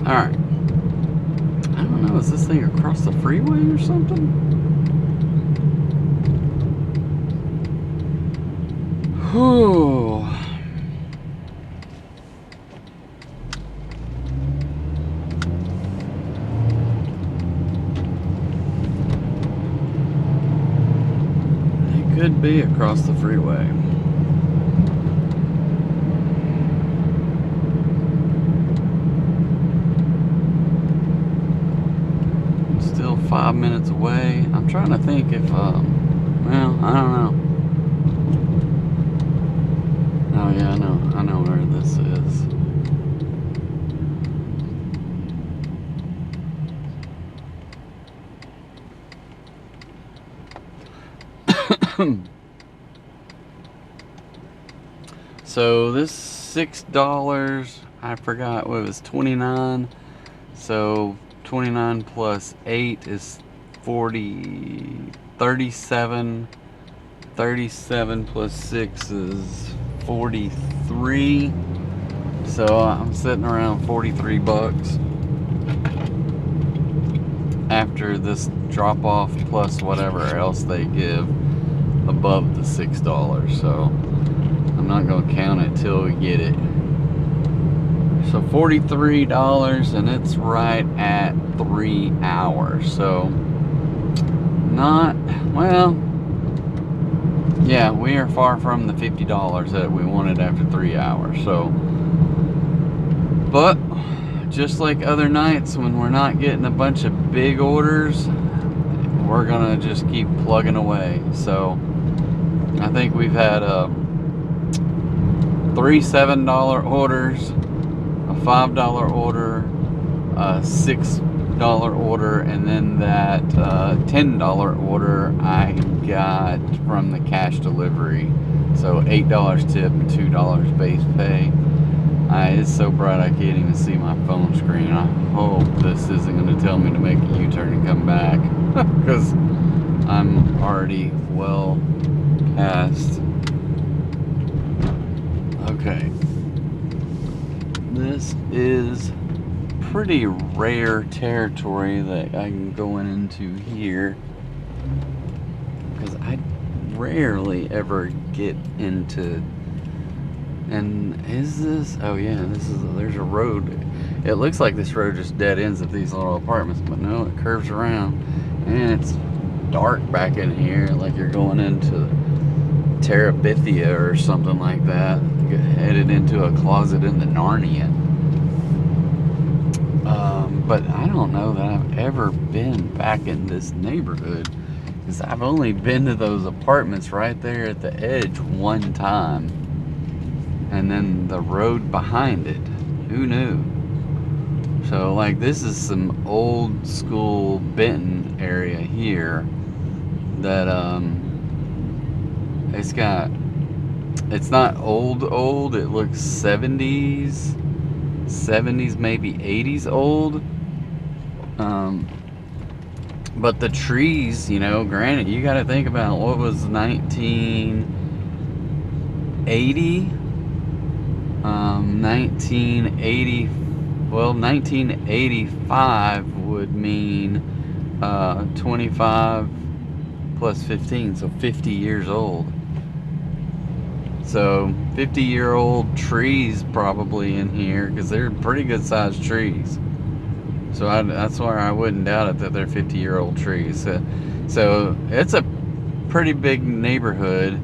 Alright. I don't know, is this thing across the freeway or something? Whew. It could be across the freeway. Still 5 minutes away. I'm trying to think if, well, I don't know. Oh yeah, I know where this is. So this $6, I forgot what it was, 29. So 29 plus 8 is 40, 37. 37 plus 6 is 43. So I'm sitting around 43 bucks after this drop off plus whatever else they give above the $6. So I'm not gonna count it till we get it. So $43, and it's right at 3 hours. So not, well, yeah, we are far from the $50 that we wanted after 3 hours. So, but just like other nights when we're not getting a bunch of big orders, we're gonna just keep plugging away. So I think we've had 3 $7 orders, a $5 order, a $6 order, and then that $10 order I got from the cash delivery. So $8 tip and $2 base pay. It's so bright I can't even see my phone screen. I hope this isn't going to tell me to make a U-turn and come back, because I'm already well past. Okay. This is pretty rare territory that I can go into here, because I rarely ever get into. And is this, oh yeah, there's a road. It looks like this road just dead ends at these little apartments, but no, it curves around, and it's dark back in here, like you're going into Terabithia or something like that, headed into a closet in the Narnia. But I don't know that I've ever been back in this neighborhood, because I've only been to those apartments right there at the edge one time, and then the road behind it. Who knew? So like, this is some old school Benton area here that it's not old, it looks 70s maybe 80s old. But the trees, you know, granted, you got to think about what was 1980. 1985 would mean 25 plus 15, so 50 years old. So 50-year-old trees probably in here, because they're pretty good sized trees. So that's why I wouldn't doubt it that they're 50-year-old trees. So it's a pretty big neighborhood.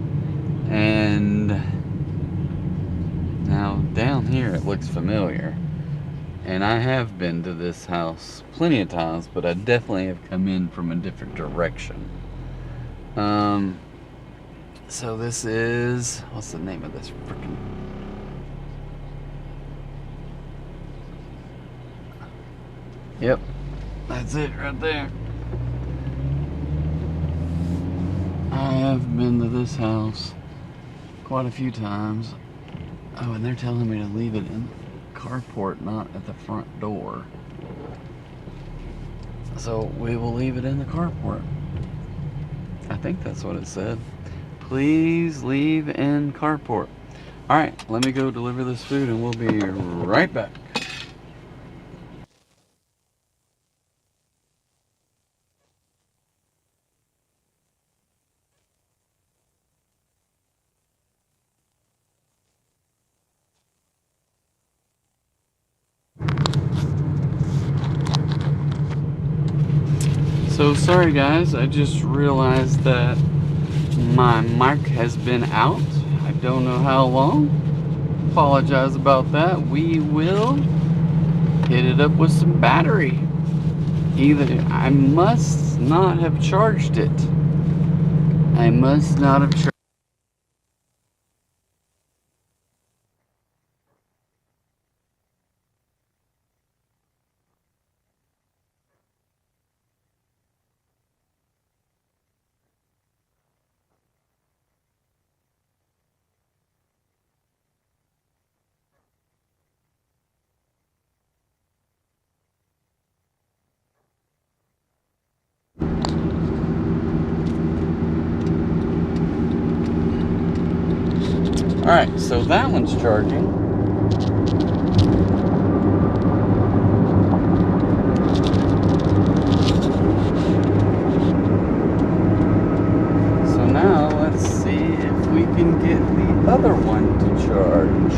And now down here it looks familiar. And I have been to this house plenty of times, but I definitely have come in from a different direction. So this is, what's the name of this freaking? Yep, that's it right there. I have been to this house quite a few times. Oh, and they're telling me to leave it in the carport, not at the front door. So we will leave it in the carport. I think that's what it said. please leave in carport. All right, let me go deliver this food and we'll be right back. So sorry guys, I just realized that my mic has been out. I don't know how long. Apologize about that. We will hit it up with some battery. Either I must not have charged it. I must not have charged. Alright, so that one's charging. So now let's see if we can get the other one to charge.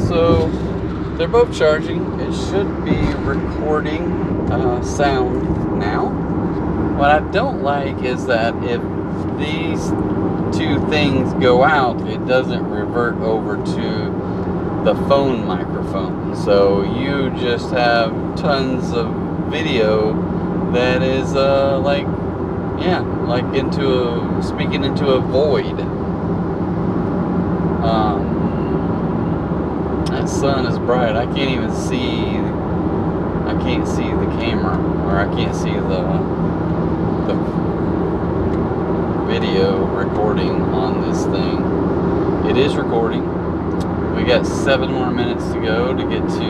So they're both charging. It should be recording sound now. What I don't like is that if these two things go out, it doesn't revert over to the phone microphone. So you just have tons of video that is like speaking into a void. That sun is bright. I can't even see. I can't see the camera, or I can't see the video recording on this thing. It is recording. We got 7 more minutes to go to get to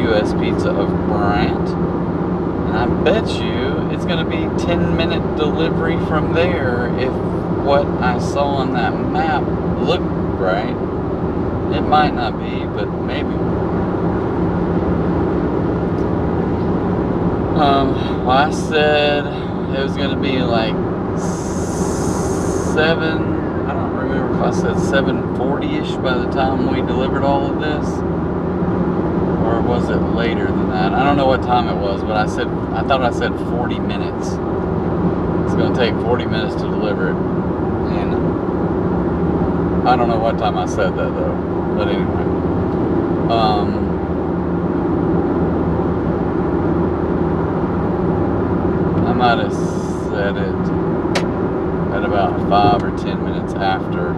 US Pizza of Bryant. And I bet you it's going to be 10-minute delivery from there if what I saw on that map looked right. It might not be, but maybe. Well, I said it was going to be like 7, I don't remember if I said 7:40-ish by the time we delivered all of this. Or was it later than that? I don't know what time it was, but I thought I said 40 minutes. It's going to take 40 minutes to deliver it. And I don't know what time I said that though. But anyway, I might have said it at about 5 or 10 minutes after,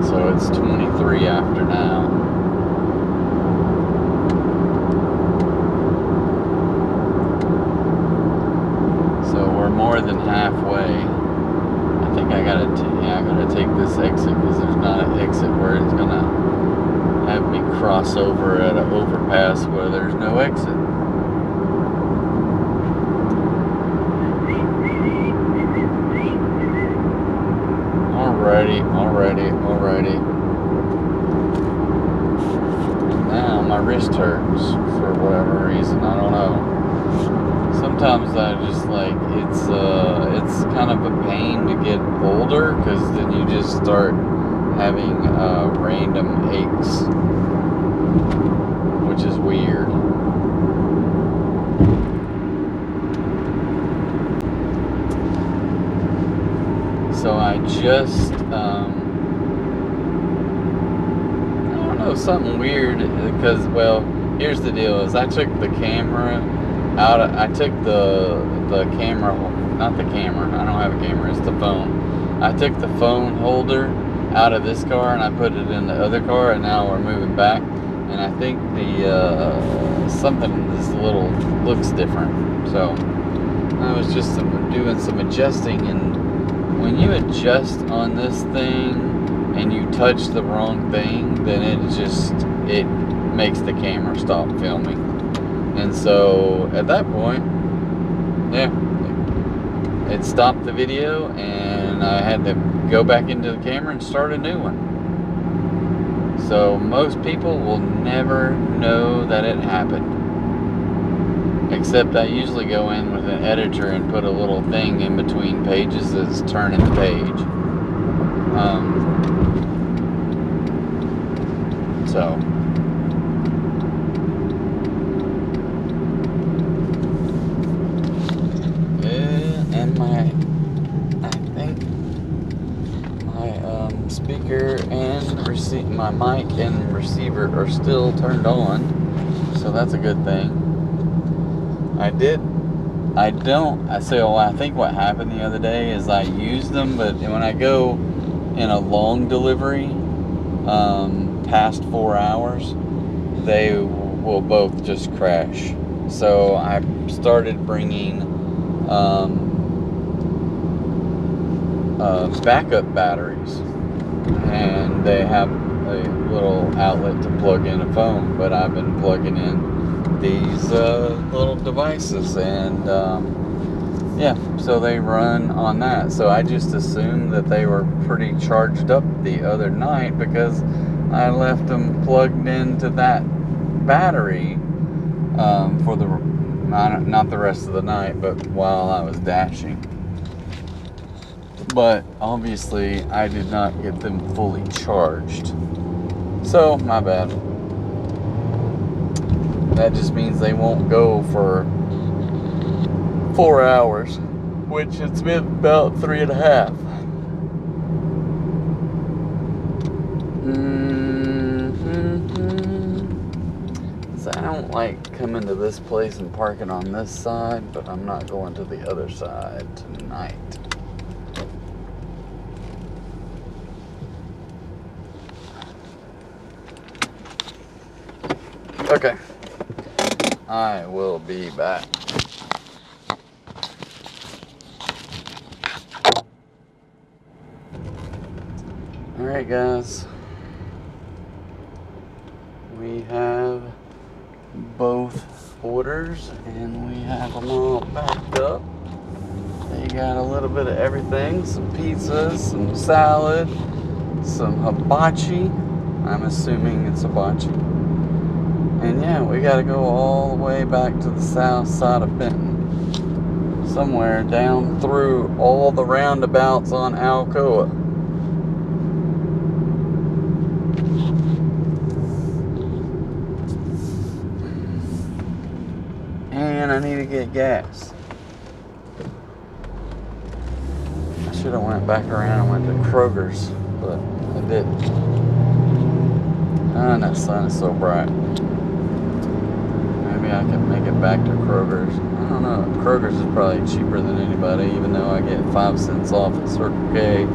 so it's 23 after now. So we're more than halfway. I think I gotta take this exit because there's not an exit where it's gonna have me cross over at an overpass where there's no exit. Alrighty. Now my wrist hurts for whatever reason. I don't know. Sometimes I just it's kind of a pain to get older because then you just start having random aches, which is weird. So I just I don't know, something weird because, well, here's the deal is I took the camera out. I took the camera, not the camera, I don't have a camera, it's the phone. I took the phone holder out of this car and I put it in the other car, and now we're moving back, and I think the something this little looks different. So I was just doing some adjusting and when you adjust on this thing and you touch the wrong thing, then it makes the camera stop filming. And so at that point, yeah, it stopped the video and I had to go back into the camera and start a new one. So most people will never know that it happened. Except I usually go in with an editor and put a little thing in between pages that's turning the page. And I think my speaker and my mic and receiver are still turned on, so that's a good thing. I think what happened the other day is I used them, but when I go in a long delivery, past 4 hours, they will both just crash. So I started bringing backup batteries, and they have a little outlet to plug in a phone, but I've been plugging in these little devices, and yeah, so they run on that. So I just assumed that they were pretty charged up the other night because I left them plugged into that battery for not the rest of the night, but while I was dashing. But obviously I did not get them fully charged, so my bad. That just means they won't go for 4 hours, which it's been about 3.5. So I don't like coming to this place and parking on this side, but I'm not going to the other side tonight. Okay, I will be back. Alright guys, we have both orders and we have them all packed up. They got a little bit of everything, some pizzas, some salad, some hibachi. I'm assuming it's hibachi. And yeah, we gotta go all the way back to the south side of Benton. Somewhere down through all the roundabouts on Alcoa. And I need to get gas. I should have went back around and went to Kroger's, but I didn't. And that sun is so bright. Maybe I can make it back to Kroger's. I don't know. Kroger's is probably cheaper than anybody, even though I get 5 cents off at Circle K.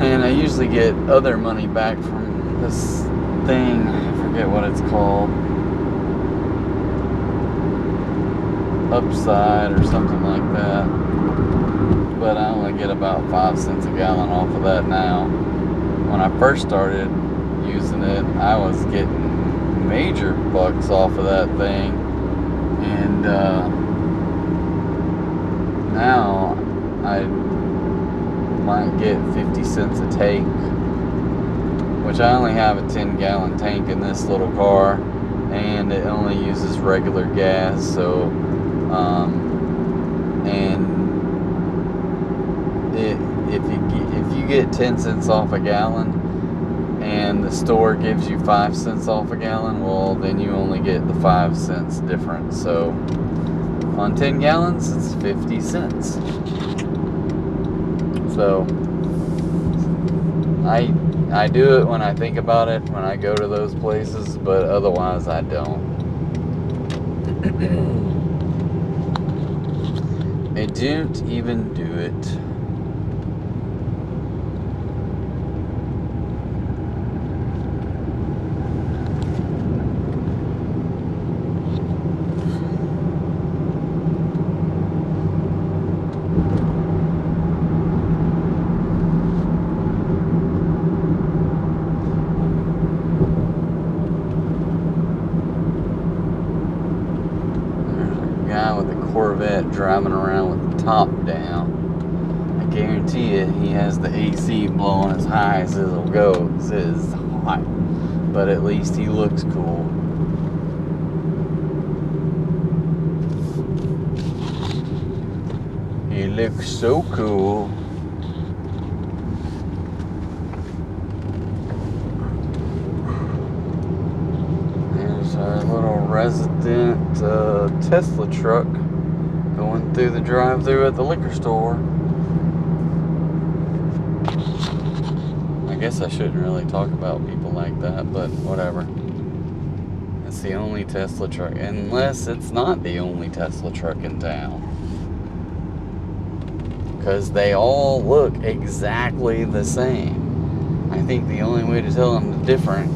And I usually get other money back from this thing. I forget what it's called. Upside or something like that. But I only get about 5 cents a gallon off of that now. When I first started using it, I was getting major bucks off of that thing, and now I might get 50 cents a tank, which I only have a 10-gallon tank in this little car, and it only uses regular gas. So and if you get 10 cents off a gallon and the store gives you 5 cents off a gallon, well, then you only get the 5 cents difference. So on 10 gallons, it's 50 cents. So I do it when I think about it, when I go to those places, but otherwise I don't. I don't even do it. Corvette driving around with the top down. I guarantee you he has the AC blowing as high as it'll go. It's hot. But at least he looks cool. He looks so cool. There's our little resident Tesla truck going through the drive-thru at the liquor store. I guess I shouldn't really talk about people like that, but whatever. It's the only Tesla truck, unless it's not the only Tesla truck in town. Because they all look exactly the same. I think the only way to tell them the different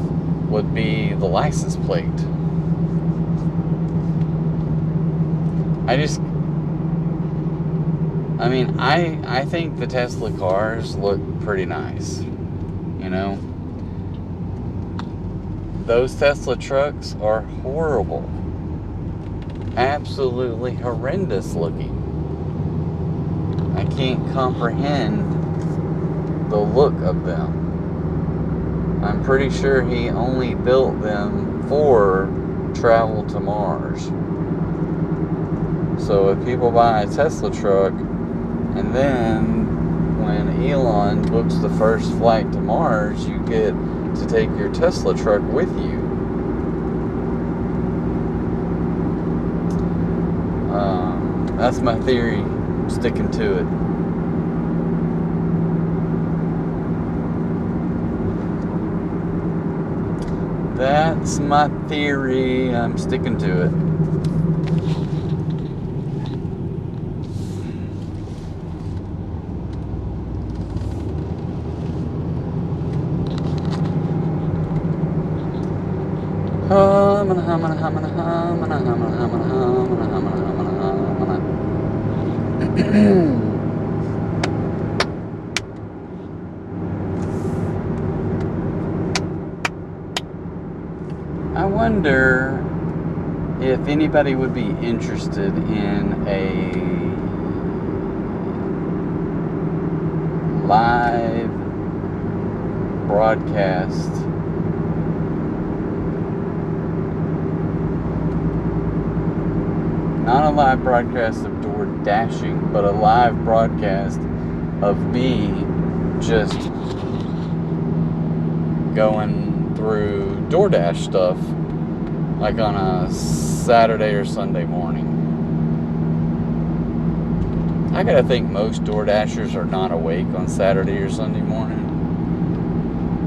would be the license plate. I think the Tesla cars look pretty nice. You know? Those Tesla trucks are horrible. Absolutely horrendous looking. I can't comprehend the look of them. I'm pretty sure he only built them for travel to Mars. So if people buy a Tesla truck, and then when Elon books the first flight to Mars, you get to take your Tesla truck with you. That's my theory. I'm sticking to it. That's my theory. I'm sticking to it. I wonder if anybody would be interested in a live broadcast not a live broadcast of DoorDashing, but a live broadcast of me just going through DoorDash stuff, like on a Saturday or Sunday morning. I gotta think most DoorDashers are not awake on Saturday or Sunday morning.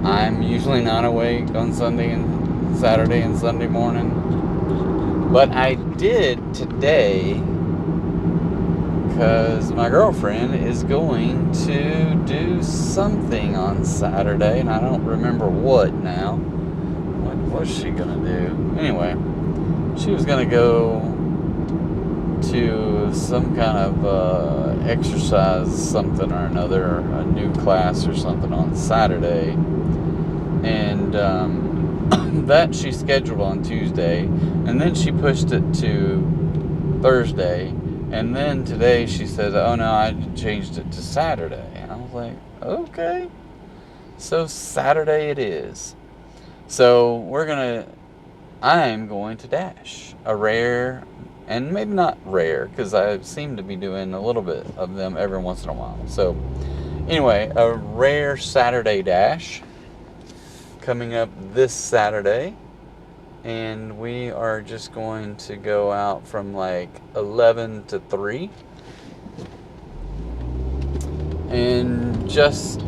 I'm usually not awake on Saturday and Sunday morning. But I did today because my girlfriend is going to do something on Saturday, and I don't remember what now. What's she gonna do? Anyway, she was gonna go to some kind of exercise something or another, or a new class or something on Saturday, and that she scheduled on Tuesday, and then she pushed it to Thursday, and then today she said, oh no, I changed it to Saturday. And I was like, okay, so Saturday it is. So I'm going to dash a rare, and maybe not rare, because I seem to be doing a little bit of them every once in a while. So anyway, a rare Saturday dash coming up this Saturday, and we are just going to go out from like 11 to 3 and just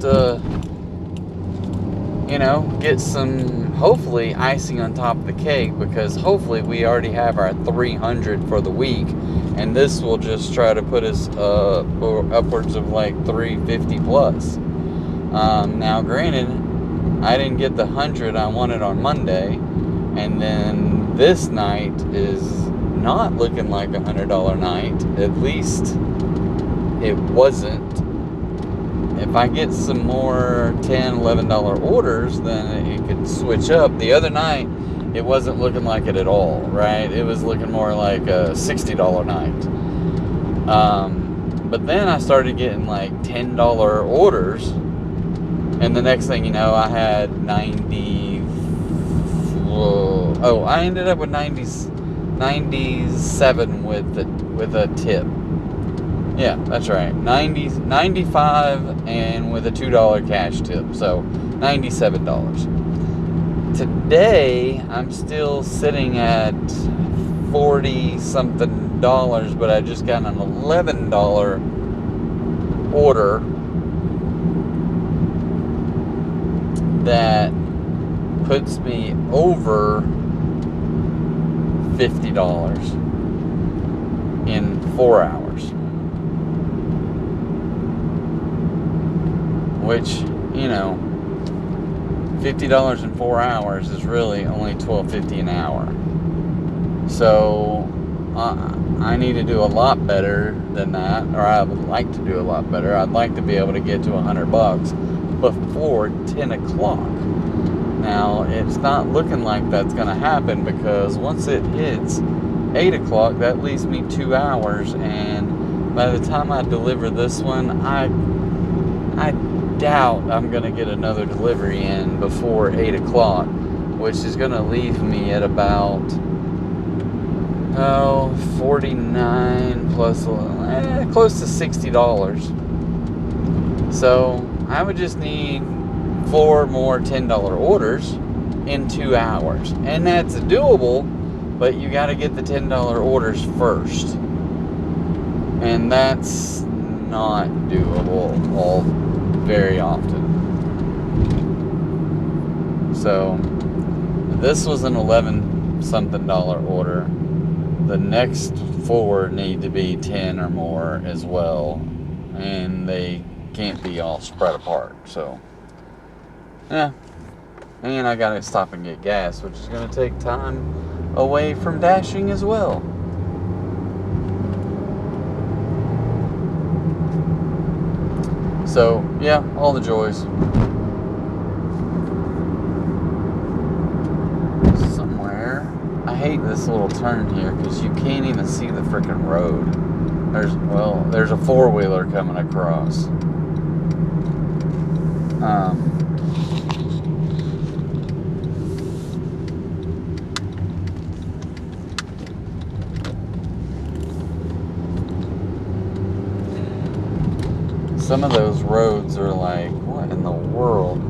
get some, hopefully, icing on top of the cake, because hopefully we already have our 300 for the week, and this will just try to put us upwards of like 350 plus. Now granted, I didn't get the 100 I wanted on Monday, and then this night is not looking like a $100 night. At least it wasn't. If I get some more $10, $11 orders, then it could switch up. The other night, it wasn't looking like it at all, right? It was looking more like a $60 night. But then I started getting like $10 orders, and the next thing you know, I had 90. Oh, I ended up with 97 with a tip. Yeah, that's right. 95 and with a $2 cash tip. So $97. Today, I'm still sitting at 40 something dollars, but I just got an $11 order that puts me over $50 in 4 hours. Which, you know, $50 in 4 hours is really only $12.50 an hour. So I need to do a lot better than that, or I would like to do a lot better. I'd like to be able to get to $100 before 10 o'clock. Now, it's not looking like that's going to happen, because once it hits 8 o'clock, that leaves me 2 hours, and by the time I deliver this one, I doubt I'm going to get another delivery in before 8 o'clock, which is going to leave me at about 49 plus close to $60. So I would just need 4 more $10 orders in 2 hours, and that's doable, but you got to get the $10 orders first, and that's not doable very often. So this was an 11 something dollar order. The next 4 need to be 10 or more as well, and they can't be all spread apart. So yeah, and I gotta stop and get gas, which is gonna take time away from dashing as well. So yeah, all the joys. Somewhere, I hate this little turn here because you can't even see the freaking road. There's a 4-wheeler coming across. Some of those roads are like, what in the world?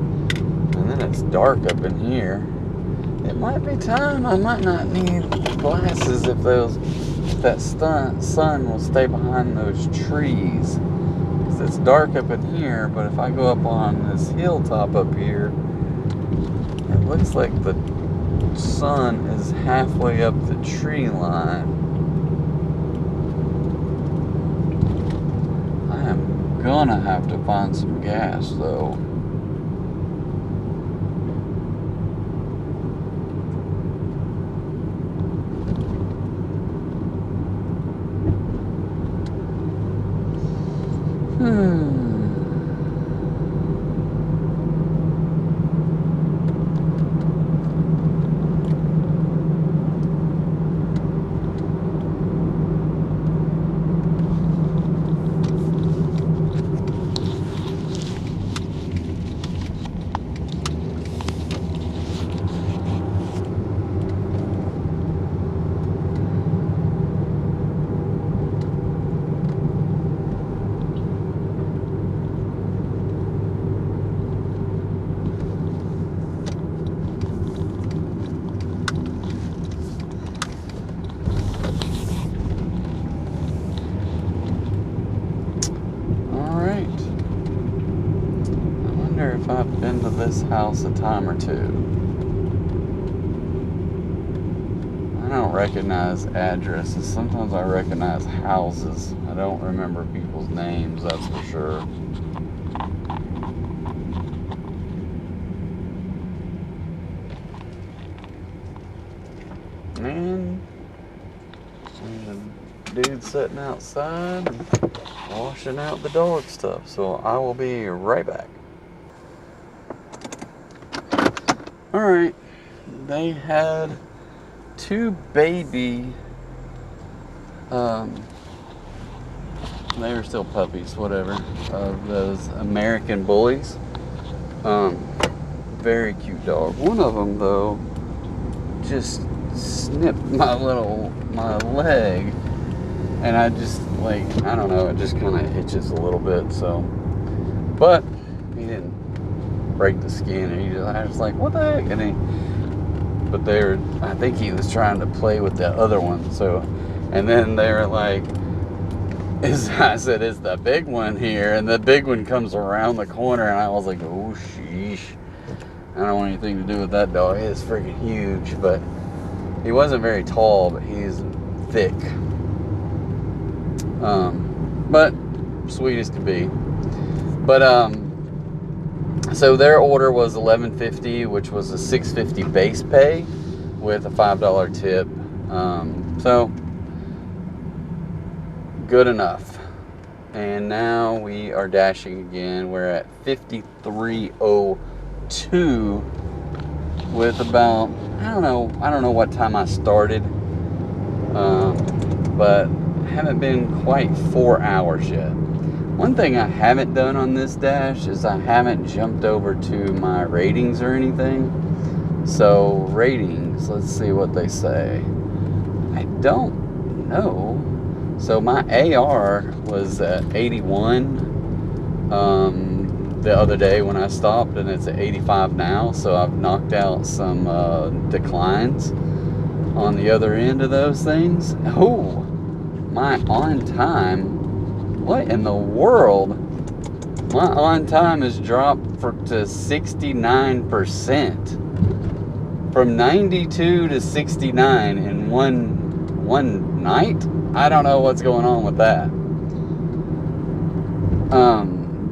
And then it's dark up in here. It might be time. I might not need glasses if that sun will stay behind those trees. Because it's dark up in here, but if I go up on this hilltop up here, it looks like the sun is halfway up the tree line. Gonna have to find some gas though. If I've been to this house a time or two. I don't recognize addresses. Sometimes I recognize houses. I don't remember people's names, that's for sure. And there's a dude sitting outside and washing out the dog stuff. So I will be right back. Alright, they had 2 baby they were still puppies, whatever, of those American bullies. Very cute dog. One of them, though, just snipped my leg, and I just, like, I don't know, it just kind of itches a little bit, so, but he didn't break the skin, and I was like, what the heck, but I think he was trying to play with the other one, so, and then they were like, I said, is the big one here? And the big one comes around the corner, and I was like, oh, sheesh. I don't want anything to do with that dog. He is freaking huge, but he wasn't very tall, but he's thick. But sweet as could be. But so their order was $11.50, which was a $6.50 base pay with a $5 tip. So good enough. And now we are dashing again. We're at 53:02 with about, I don't know what time I started, but haven't been quite 4 hours yet. One thing I haven't done on this dash is I haven't jumped over to my ratings or anything. So ratings, let's see what they say. I don't know. So my AR was at 81 the other day when I stopped, and it's at 85 now. So I've knocked out some declines on the other end of those things. Oh, my on time. What in the world? My on time has dropped to 69%. From 92 to 69 in one night? I don't know what's going on with that.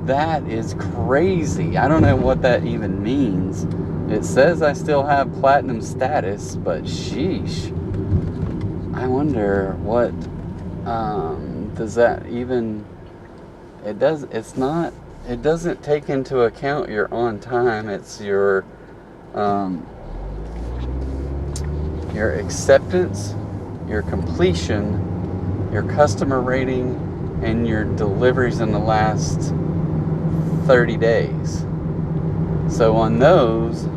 That is crazy. I don't know what that even means. It says I still have platinum status, but sheesh. I wonder what, does that even, it doesn't take into account your on time. It's your acceptance, your completion, your customer rating, and your deliveries in the last 30 days. So on those,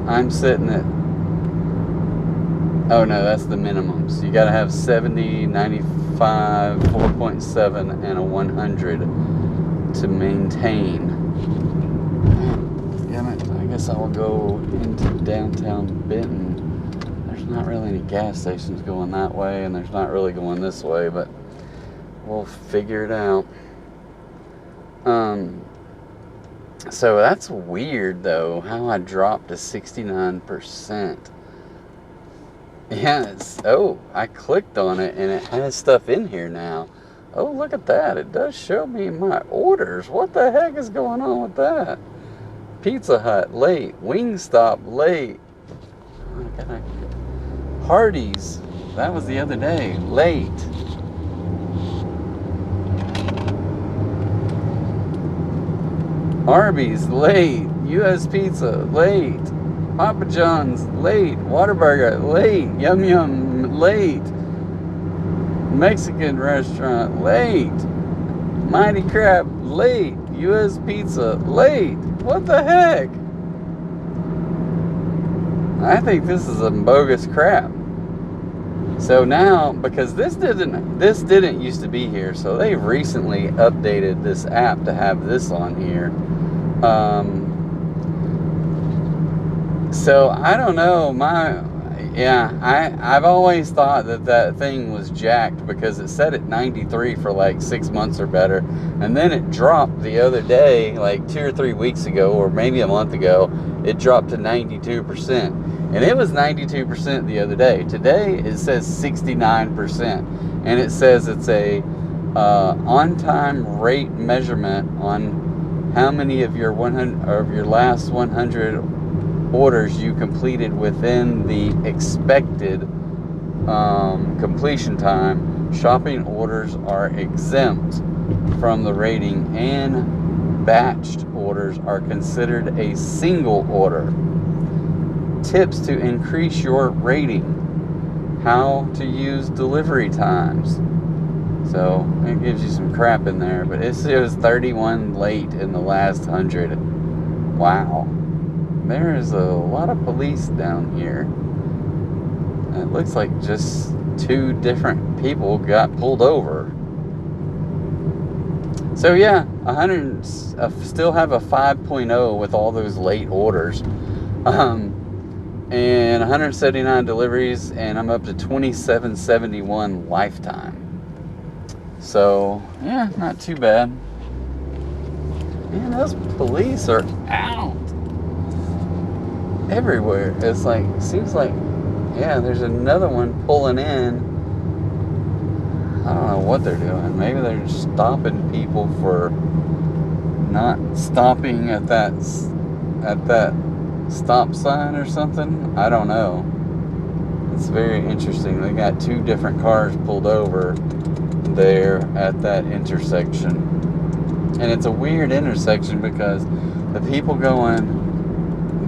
I'm sitting at, oh no, that's the minimums. You gotta have 70, 95, 4.7, and a 100 to maintain. Damn it, I guess I will go into downtown Benton. There's not really any gas stations going that way, and there's not really going this way, but we'll figure it out. So that's weird though, how I dropped to 69%. Yeah, I clicked on it and it has stuff in here now. Oh, look at that. It does show me my orders. What the heck is going on with that? Pizza Hut, late. Wingstop, late. Hardee's, that was the other day, late. Arby's, late. U.S. Pizza, late. Papa John's, late. Whataburger, late. Yum Yum, late. Mexican restaurant, late. Mighty Crab, late. U.S. Pizza, late. What the heck? I think this is some bogus crap. So now, because this didn't used to be here, so they've recently updated this app to have this on here. So I don't know, I've always thought that thing was jacked because it set at 93 for like 6 months or better, and then it dropped the other day, like 2 or 3 weeks ago, or maybe a month ago. It dropped to 92%, and it was 92% the other day. Today it says 69%, and it says it's a on-time rate measurement on how many of your last 100 orders you completed within the expected completion time. Shopping orders are exempt from the rating, and batched orders are considered a single order. Tips to increase your rating. How to use delivery times. So it gives you some crap in there. But it was 31 late in the last 100. Wow. There is a lot of police down here. It looks like just 2 different people got pulled over. So yeah, 100, still have a 5.0 with all those late orders. And 179 deliveries, and I'm up to 2771 lifetime. So yeah, not too bad. Man, those police are out everywhere. It's like, seems like, yeah, there's another one pulling in. I don't know what they're doing. Maybe they're stopping people for not stopping at that stop sign or something. I don't know. It's very interesting. They got 2 different cars pulled over there at that intersection. And it's a weird intersection because the people going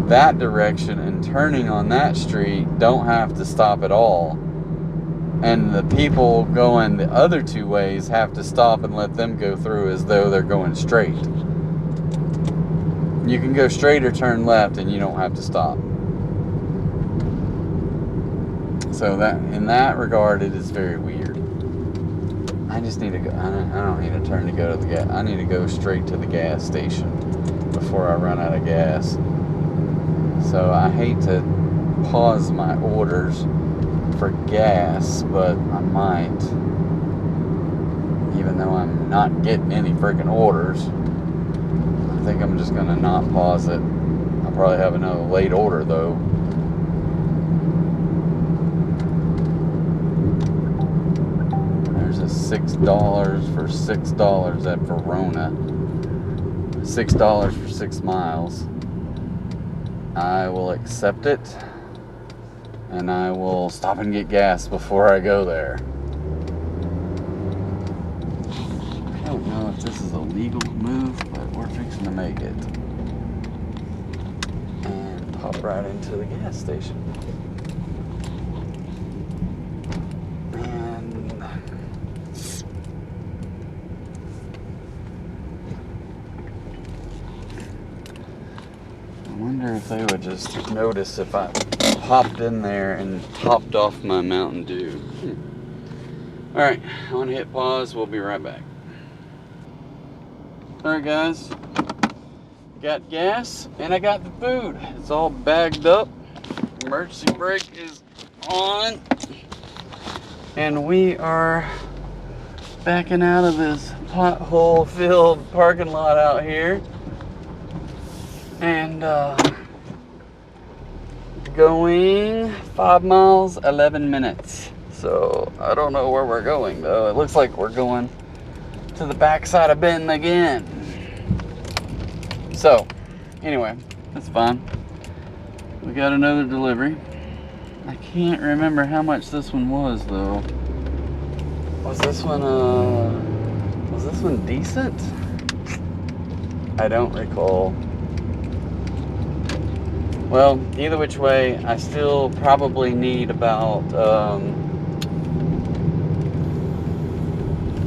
that direction and turning on that street don't have to stop at all. And the people going the other 2 ways have to stop and let them go through as though they're going straight. You can go straight or turn left and you don't have to stop. So that, in that regard, it is very weird. I just need to go, I don't need to turn to go to the gas. I need to go straight to the gas station before I run out of gas. So I hate to pause my orders for gas, but I might, even though I'm not getting any freaking orders. I think I'm just gonna not pause it. I'll probably have another late order though. There's a $6 for $6 at Verona. $6 for 6 miles. I will accept it. And I will stop and get gas before I go there. I don't know if this is a legal move, but we're fixing to make it. And pop right into the gas station. And I wonder if they would just notice if I popped in there and topped off my Mountain Dew. Alright, I want to hit pause. We'll be right back. Alright guys, got gas and I got the food. It's all bagged up. Emergency brake is on. And we are backing out of this pothole filled parking lot out here. And going 5 miles, 11 minutes. So I don't know where we're going though. It looks like we're going to the backside of Benton again. So anyway, that's fine. We got another delivery. I can't remember how much this one was though. Was this one decent? I don't recall. Well, either which way, I still probably need about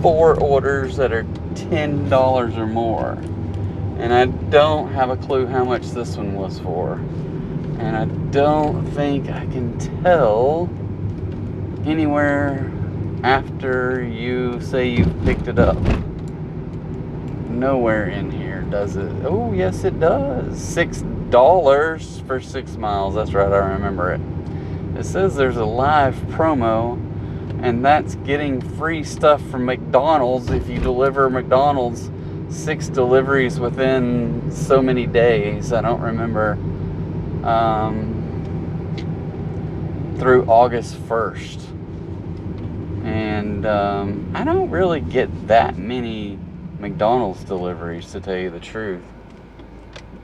4 orders that are $10 or more. And I don't have a clue how much this one was for. And I don't think I can tell anywhere after you say you've picked it up. Nowhere in here does it. Oh, yes it does. $6 for 6 miles. That's right, I remember it. It says there's a live promo, and that's getting free stuff from McDonald's if you deliver McDonald's 6 deliveries within so many days. I don't remember. Through August 1st. And I don't really get that many McDonald's deliveries, to tell you the truth.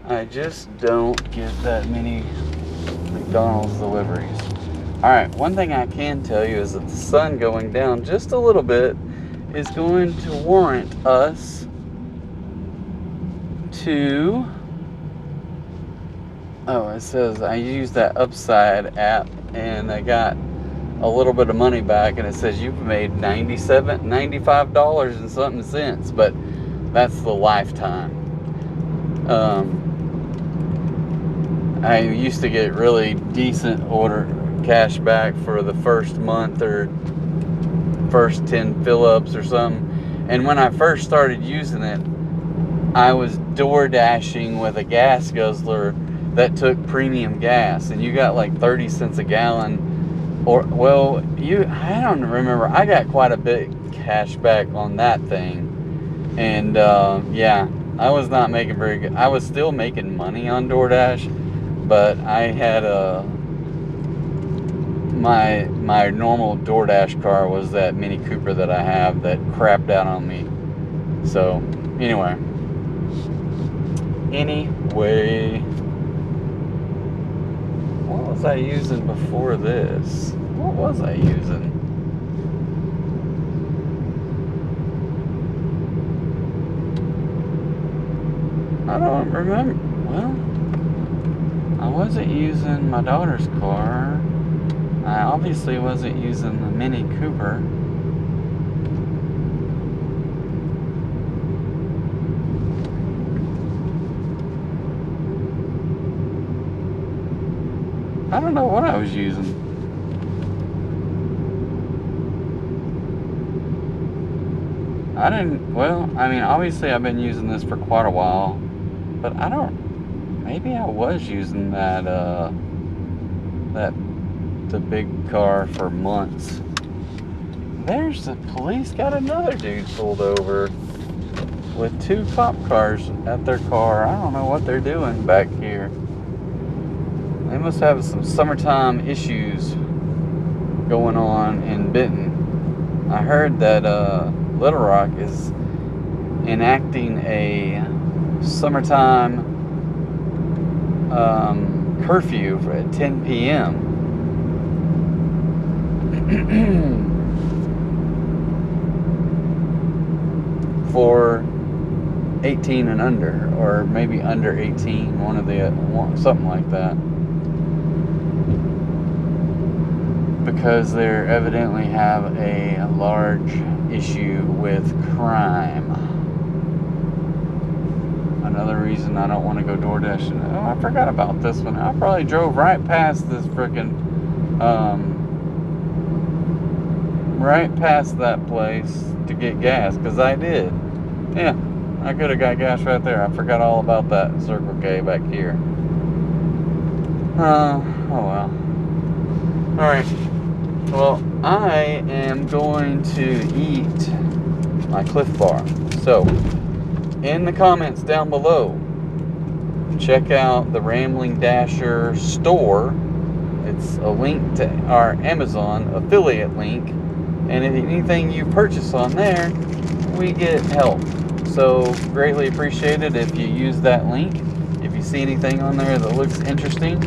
I just don't get that many McDonald's deliveries. Alright, one thing I can tell you is that the sun going down just a little bit is going to warrant us to... Oh, it says I used that Upside app and I got a little bit of money back, and it says you've made $95 and something cents, but that's the lifetime. I used to get really decent order cash back for the first month or first 10 fill-ups or something. And when I first started using it, I was DoorDashing with a gas guzzler that took premium gas, and you got like 30 cents a gallon. Or, well, I don't remember. I got quite a bit cash back on that thing. And yeah, I was not making very good. I was still making money on DoorDash, but I had my normal DoorDash car was that Mini Cooper that I have that crapped out on me. So anyway, what was I using before this? What was I using? I don't remember. Well, I wasn't using my daughter's car. I obviously wasn't using the Mini Cooper. I don't know what I was using. Well, I mean, obviously I've been using this for quite a while, but maybe I was using the big car for months. There's the police got another dude pulled over with 2 cop cars at their car. I don't know what they're doing back here. They must have some summertime issues going on in Benton. I heard that Little Rock is enacting a summertime curfew at 10 p.m. for 18 and under, or maybe under 18, something like that. Because they evidently have a large issue with crime. Another reason I don't want to go DoorDash. Oh, I forgot about this one. I probably drove right past this frickin' right past that place to get gas, because I did. Yeah, I could have got gas right there. I forgot all about that Circle K back here. Oh well. Alright. Well, I am going to eat my Cliff Bar. So, in the comments down below, check out the Rambling Dasher store. It's a link to our Amazon affiliate link. And if anything you purchase on there, we get help. So, greatly appreciated if you use that link. If you see anything on there that looks interesting,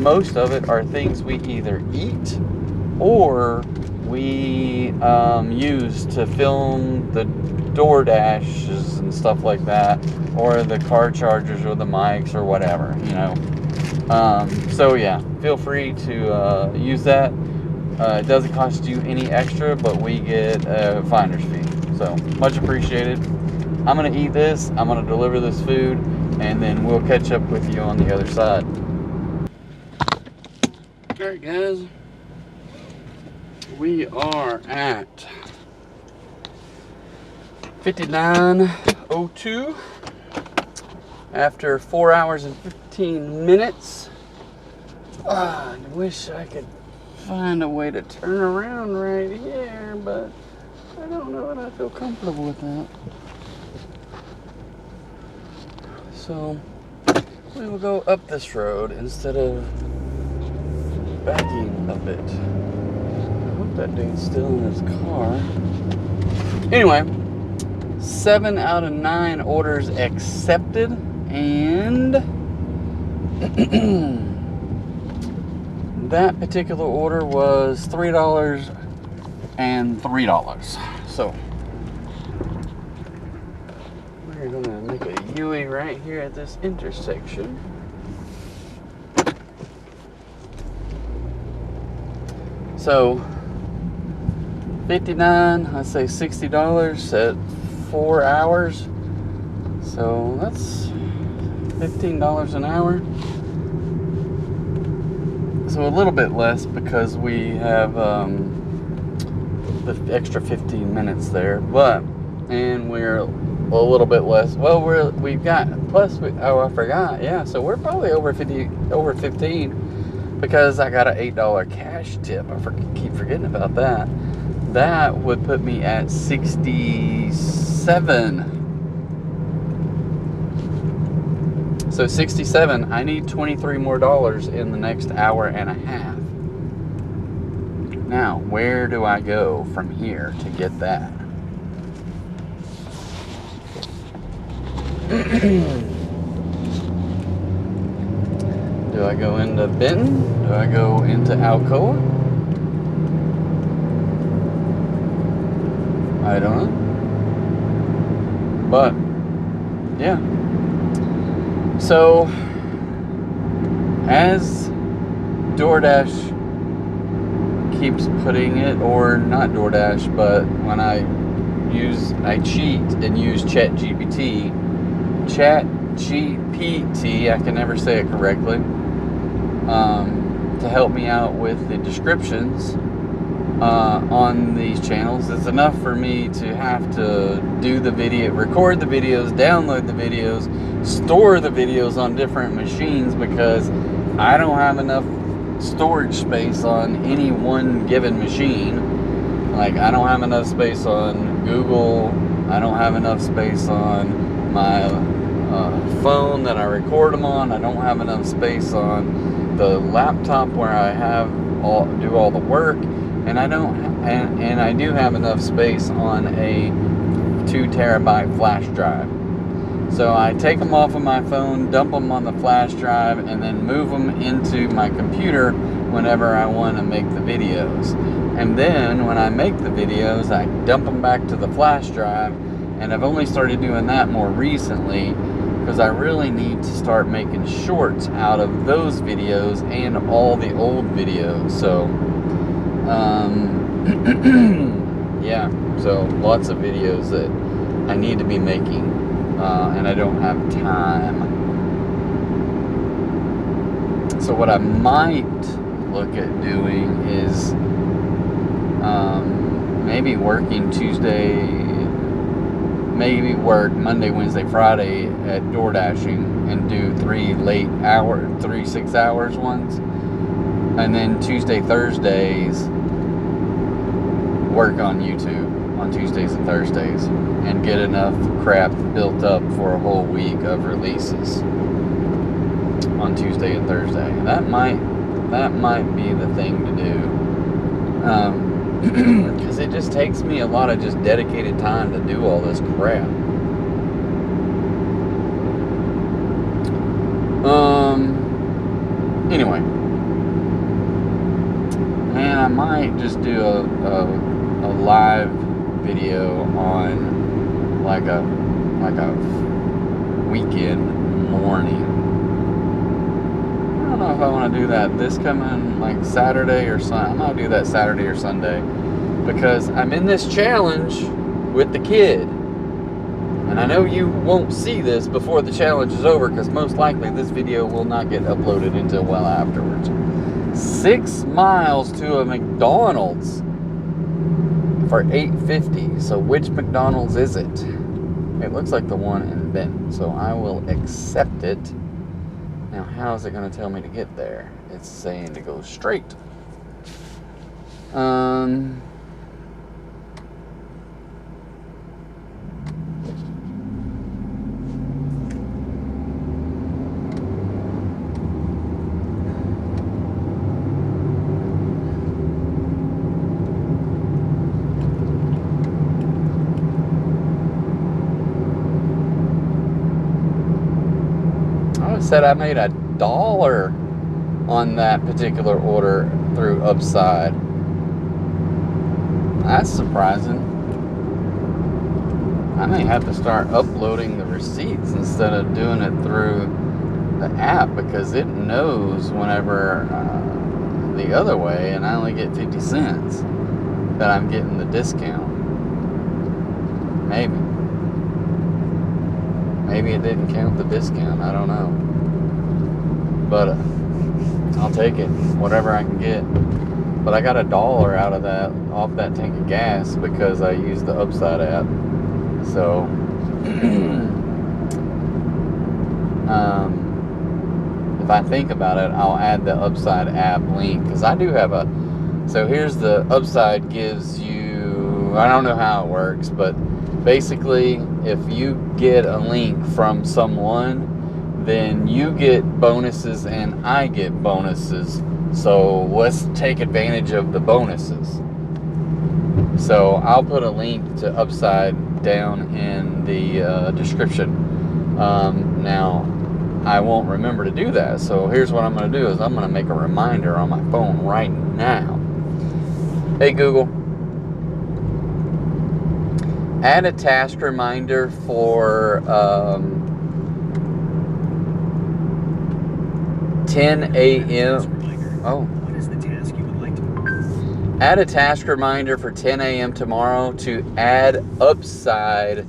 most of it are things we either eat or we use to film the DoorDashes and stuff like that, or the car chargers or the mics or whatever, you know. So yeah, feel free to use that. It doesn't cost you any extra, but we get a finder's fee. So much appreciated. I'm gonna eat this, I'm gonna deliver this food, and then we'll catch up with you on the other side. Alright guys, we are at 59:02 after 4 hours and 15 minutes. I wish I could find a way to turn around right here, but I don't know that I feel comfortable with that. So we will go up this road instead of backing a bit. I hope that dude's still in his car. Anyway, 7 out of 9 orders accepted, and that particular order was $3 and $3. So we're gonna make a U right here at this intersection. So 59, I say $60 at 4 hours. So that's $15 an hour. So a little bit less because we have the extra 15 minutes there, and we're a little bit less. Well, we've got plus. I forgot. Yeah, so we're probably over 15 because I got an $8 cash tip. I keep forgetting about that. That would put me at 67. So 67. I need $23 more in the next hour and a half. Now, where do I go from here to get that? Do I go into Benton? Do I go into Alcoa? I don't know. But, yeah. So, as DoorDash keeps putting it, or not DoorDash, but when I cheat and use ChatGPT, I can never say it correctly, to help me out with the descriptions on these channels. It's enough for me to have to do the video, record the videos, download the videos, store the videos on different machines, because I don't have enough storage space on any one given machine. Like, I don't have enough space on Google. I don't have enough space on my phone that I record them on. I don't have enough space on the laptop where I do all the work, and I do have enough space on a 2 terabyte flash drive. So I take them off of my phone, dump them on the flash drive, and then move them into my computer whenever I want to make the videos. And then when I make the videos, I dump them back to the flash drive. And I've only started doing that more recently because I really need to start making shorts out of those videos and all the old videos. So, yeah, so lots of videos that I need to be making. And I don't have time. So what I might look at doing is maybe working Tuesday, maybe work Monday, Wednesday, Friday at DoorDashing and do 3 6 hours ones, and then Tuesday, Thursdays work on YouTube on Tuesdays and Thursdays and get enough crap built up for a whole week of releases on Tuesday and Thursday. That might be the thing to do, because it just takes me a lot of just dedicated time to do all this crap. Anyway, and I might just do a live video on like a weekend morning. I don't know if I want to do that this coming like Saturday or Sunday. I'm gonna do that Saturday or Sunday because I'm in this challenge with the kid, and I know you won't see this before the challenge is over because most likely this video will not get uploaded until well afterwards. 6 miles to a McDonald's for $8.50. So which McDonald's is it? It looks like the one in Benton, so I will accept it. Now, how is it going to tell me to get there? It's saying to go straight. Said I made $1 on that particular order through Upside. That's surprising. I may have to start uploading the receipts instead of doing it through the app, because it knows whenever the other way and I only get 50 cents, that I'm getting the discount. Maybe. Maybe it didn't count the discount. I don't know. But I'll take it. Whatever I can get. But I got $1 out of that, off that tank of gas, because I used the Upside app. So, if I think about it, I'll add the Upside app link, because I do have a, so here's the Upside gives you, I don't know how it works, but basically if you get a link from someone, then you get bonuses and I get bonuses. So let's take advantage of the bonuses. So I'll put a link to Upside down in the description. Now, I won't remember to do that. So here's what I'm going to do is I'm going to make a reminder on my phone right now. Hey Google, add a task reminder for 10 a.m. Oh. What is the task you would like to? Add a task reminder for 10 a.m. tomorrow to add Upside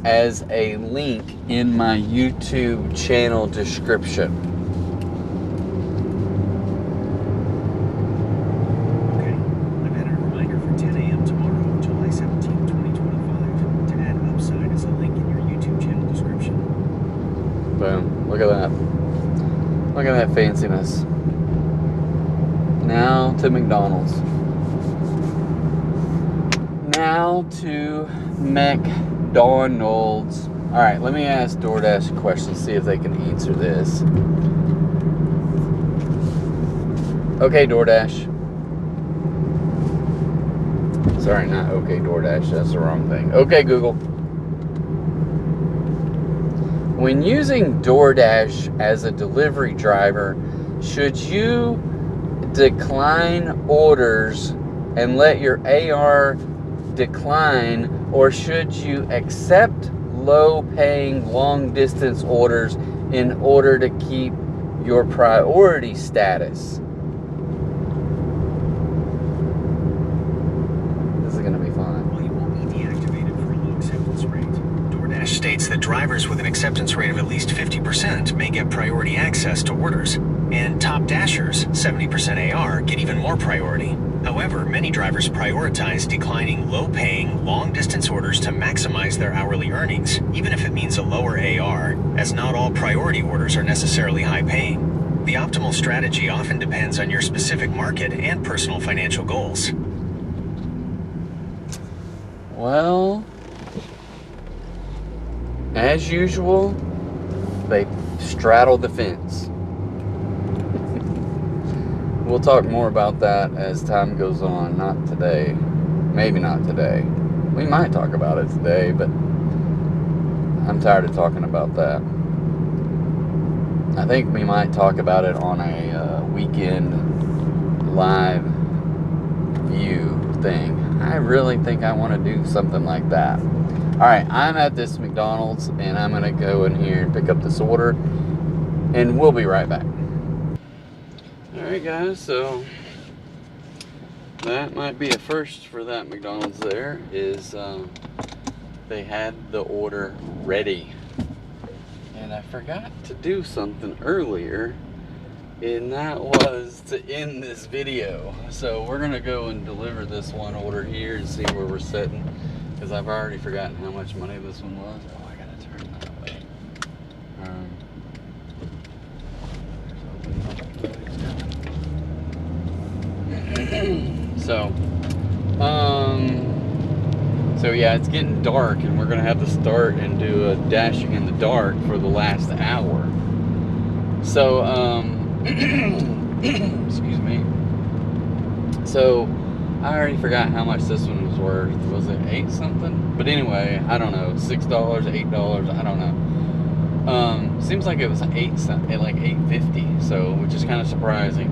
as a link in my YouTube channel description. Okay. I've added a reminder for 10 a.m. tomorrow, July 17, 2025, to add Upside as a link in your YouTube channel description. Boom. Look at that. Look at that fanciness. Now to McDonald's. Now to McDonald's. All right, let me ask DoorDash a question, see if they can answer this. Okay, DoorDash. Sorry, not okay, DoorDash. That's the wrong thing. Okay, Google. When using DoorDash as a delivery driver, should you decline orders and let your AR decline, or should you accept low-paying, long-distance orders in order to keep your priority status? This is going to be fun. Well, you won't be deactivated for a low acceptance rate. DoorDash states that drivers with an acceptance rate of at least 50% may get priority access to orders, and top dashers, 70% AR, get even more priority. However, many drivers prioritize declining low-paying, long-distance orders to maximize their hourly earnings, even if it means a lower AR, as not all priority orders are necessarily high-paying. The optimal strategy often depends on your specific market and personal financial goals. Well, as usual, they straddle the fence. We'll talk more about that as time goes on. Not today. Maybe not today. We might talk about it today, but I'm tired of talking about that. I think we might talk about it on a weekend live view thing. I really think I want to do something like that. Alright, I'm at this McDonald's and I'm going to go in here and pick up this order, and we'll be right back. Alright guys, so that might be a first for that McDonald's there, is they had the order ready. And I forgot to do something earlier, and that was to end this video. So we're going to go and deliver this one order here and see where we're sitting, because I've already forgotten how much money this one was. Oh, I got to turn that way. So yeah, it's getting dark and we're gonna have to start and do a dashing in the dark for the last hour. So excuse me. So I already forgot how much this one was worth. Was it 8 something? But anyway, I don't know, $6, $8, I don't know. Seems like it was like $8.50, so which is kind of surprising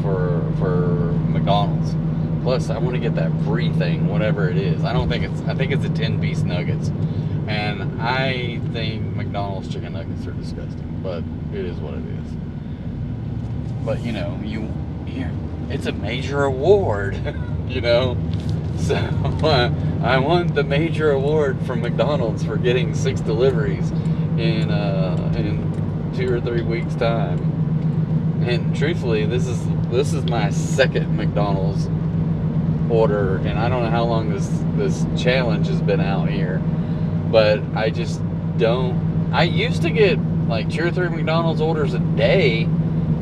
for McDonald's. Plus, I want to get that free thing, whatever it is. I think it's a 10-piece nuggets, and I think McDonald's chicken nuggets are disgusting, but it is what it is. But you know, it's a major award, you know. So I won the major award from McDonald's for getting 6 deliveries in 2 or 3 weeks time. And truthfully, this is my second McDonald's order, and I don't know how long this challenge has been out here, but I just don't. I used to get like 2 or 3 McDonald's orders a day,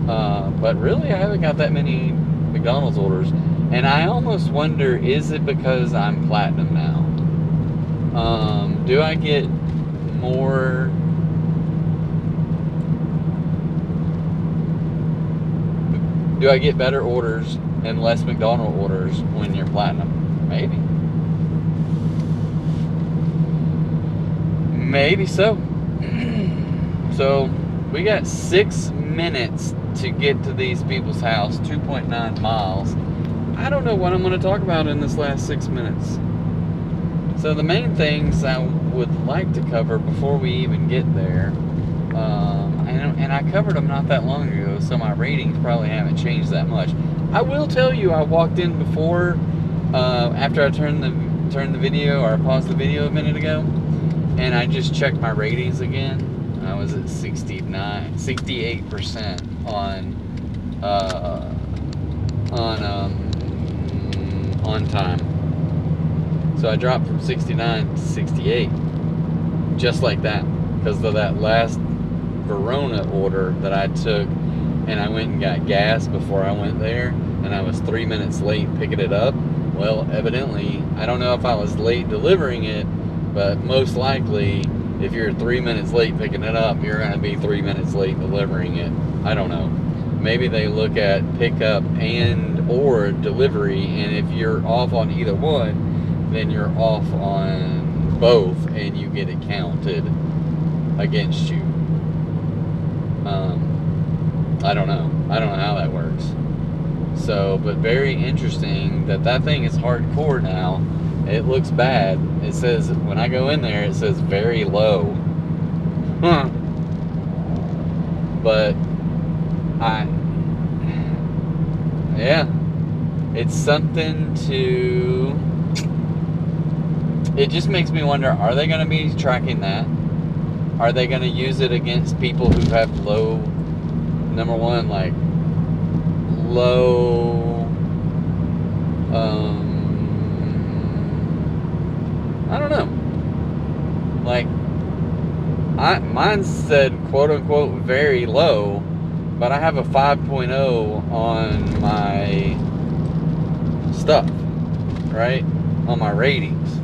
but really I haven't got that many McDonald's orders. And I almost wonder, is it because I'm platinum now? Do I get more? Do I get better orders and less McDonald's orders when you're platinum? Maybe. Maybe so. So we got 6 minutes to get to these people's house, 2.9 miles. I don't know what I'm going to talk about in this last 6 minutes. So the main things I would like to cover before we even get there, and I covered them not that long ago, so my ratings probably haven't changed that much. I will tell you, I walked in before, after I turned the video, or I paused the video a minute ago, and I just checked my ratings again. I was at 68% on time. So I dropped from 69 to 68, just like that, because of that last Verona order that I took, and I went and got gas before I went there, and I was 3 minutes late picking it up. Well, evidently, I don't know if I was late delivering it, but most likely, if you're 3 minutes late picking it up, you're going to be 3 minutes late delivering it. I don't know. Maybe they look at pickup and or delivery, and if you're off on either one, then you're off on both, and you get it counted against you. I don't know. I don't know how that works. So, but very interesting that thing is hardcore now. It looks bad. It says, when I go in there, it says very low. Huh. But yeah, it's something to, it just makes me wonder, are they going to be tracking that? Are they going to use it against people who have low, number one, like low, I don't know. Like, mine said quote unquote very low, but I have a 5.0 on my stuff, right? On my ratings.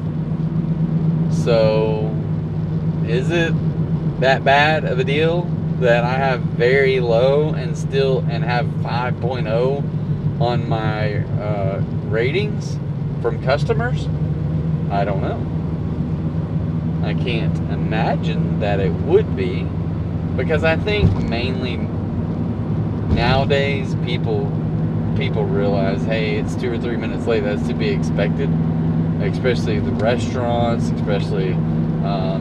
So, is it that bad of a deal that I have very low and have 5.0 on my ratings from customers? I don't know. I can't imagine that it would be, because I think mainly nowadays people realize, hey, it's 2 or 3 minutes late. That's to be expected, especially the restaurants, especially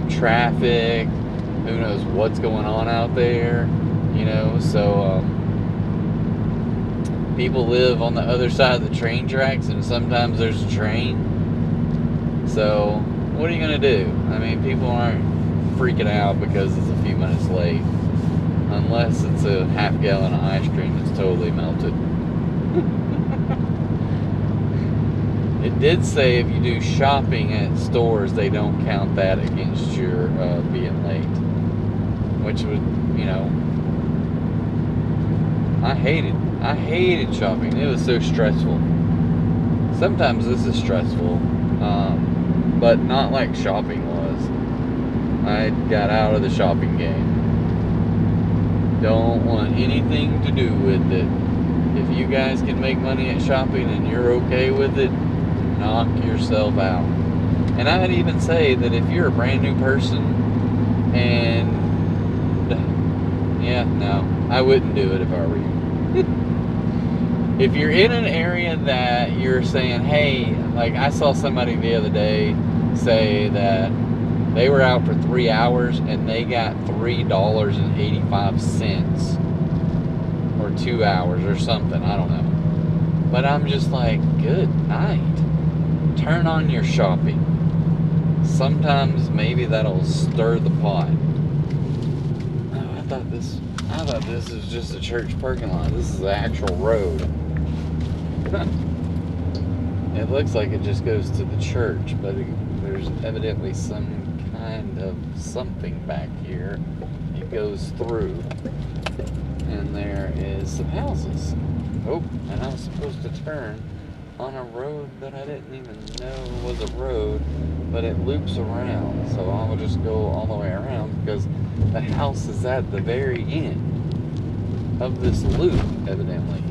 traffic. Who knows what's going on out there, you know? So people live on the other side of the train tracks, and sometimes there's a train. So what are you gonna do? I mean, people aren't freaking out because it's a few minutes late, unless it's a half gallon of ice cream that's totally melted. It did say if you do shopping at stores, they don't count that against your being late, which would, you know, I hated shopping. It was so stressful. Sometimes this is stressful, but not like shopping was. I got out of the shopping game. Don't want anything to do with it. If you guys can make money at shopping and you're okay with it, knock yourself out. And I'd even say that if you're a brand new person, and yeah, no, I wouldn't do it if I were you. If you're in an area that you're saying, hey, like I saw somebody the other day say that they were out for 3 hours and they got $3.85, or 2 hours or something, I don't know. But I'm just like, good night. Turn on your shopping. Sometimes maybe that'll stir the pot. Oh, I thought this was just a church parking lot. This is the actual road. It looks like it just goes to the church, but there's evidently some kind of something back here it goes through. And there is some houses. Oh, and I was supposed to turn on a road that I didn't even know was a road, but it loops around. So I will just go all the way around because the house is at the very end of this loop, evidently.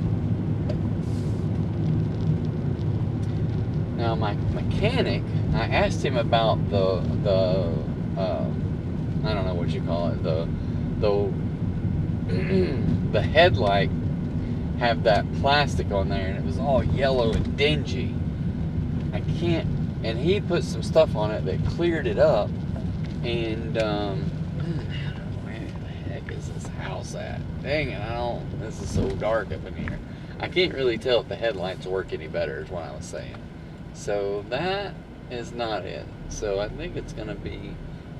Now my mechanic, I asked him about the I don't know what you call it, the headlight have that plastic on there, and it was all yellow and dingy. And he put some stuff on it that cleared it up, and where the heck is this house at? Dang it, this is so dark up in here. I can't really tell if the headlights work any better, is what I was saying. So that is not it. So I think it's gonna be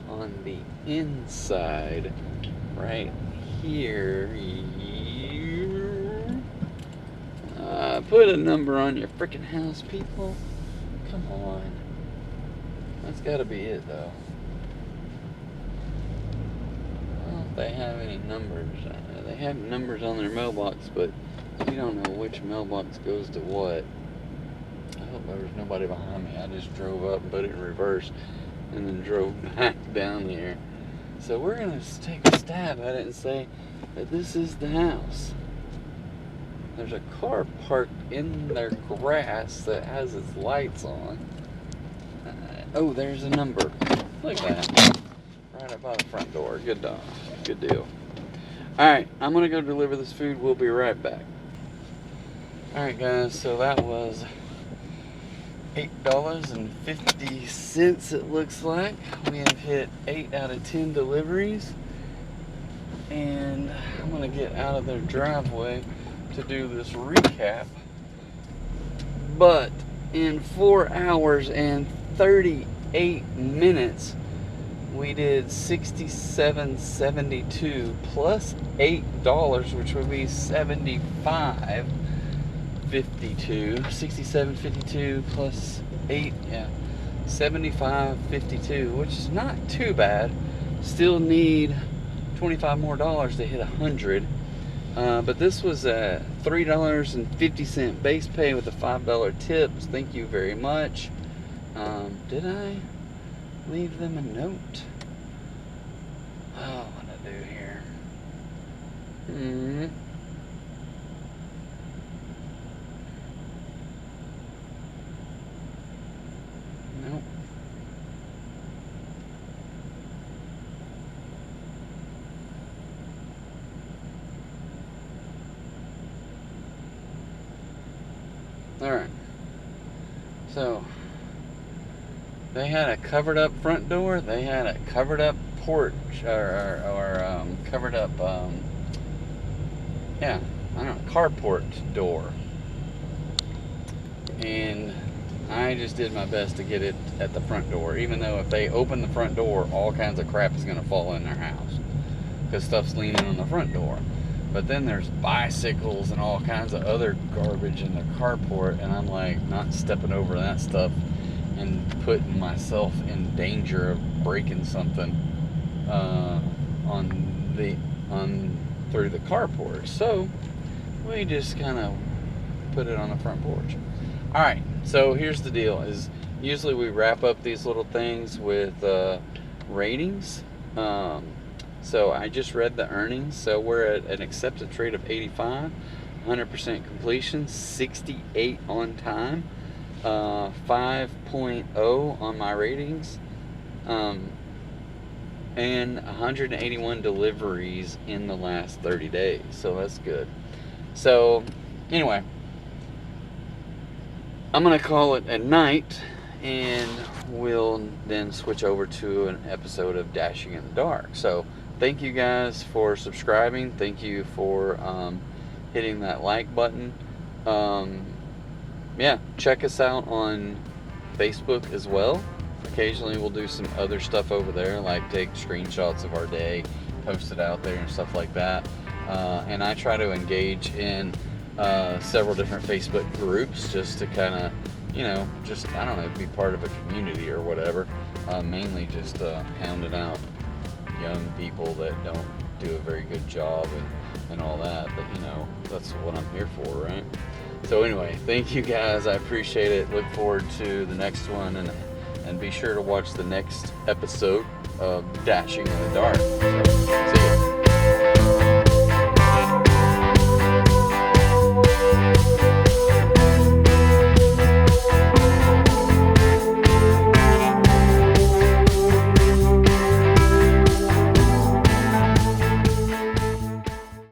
on the inside, right here. Put a number on your freaking house, people. Come on. That's gotta be it, though. I don't know if they have any numbers. They have numbers on their mailbox, but we don't know which mailbox goes to what. I hope there was nobody behind me. I just drove up and put it in reverse and then drove back down here. So we're going to take a stab at it and say that this is the house. There's a car parked in their grass that has its lights on. Oh, there's a number. Look at that. Right up by the front door. Good dog. Good deal. Alright, I'm going to go deliver this food. We'll be right back. Alright guys, so that was $8.50 it looks like. We have hit 8 out of 10 deliveries. And I'm going to get out of their driveway to do this recap. But in 4 hours and 38 minutes, we did $67.72 plus $8, which would be $75.52. $67.52 plus 8, yeah, $75.52, which is not too bad. Still need $25 more to hit 100. But this was a $3.50 base pay with a $5 tips. Thank you very much. Did I leave them a note? Oh, what did I do here? Nope. Alright. So, they had a covered up front door, they had a covered up porch, or covered up, yeah, I don't know, carport door. And I just did my best to get it at the front door, even though if they open the front door, all kinds of crap is going to fall in their house because stuff's leaning on the front door. But then there's bicycles and all kinds of other garbage in the carport, and I'm like not stepping over that stuff and putting myself in danger of breaking something through the carport. So we just kind of put it on the front porch. All right, so here's the deal: is usually we wrap up these little things with ratings. So I just read the earnings. So we're at an acceptance rate of 85, 100% completion, 68 on time, 5.0 on my ratings, and 181 deliveries in the last 30 days. So that's good. So anyway, I'm going to call it a night, and we'll then switch over to an episode of Dashing in the Dark. So thank you guys for subscribing. Thank you for hitting that like button. yeah, check us out on Facebook as well. Occasionally we'll do some other stuff over there, like take screenshots of our day, post it out there and stuff like that. And I try to engage in several different Facebook groups just to kind of, just, I don't know, be part of a community or whatever. Mainly just hounding out young people that don't do a very good job and all that. But, that's what I'm here for, right? So anyway, thank you guys. I appreciate it. Look forward to the next one. And be sure to watch the next episode of Dashing in the Dark. So, see ya.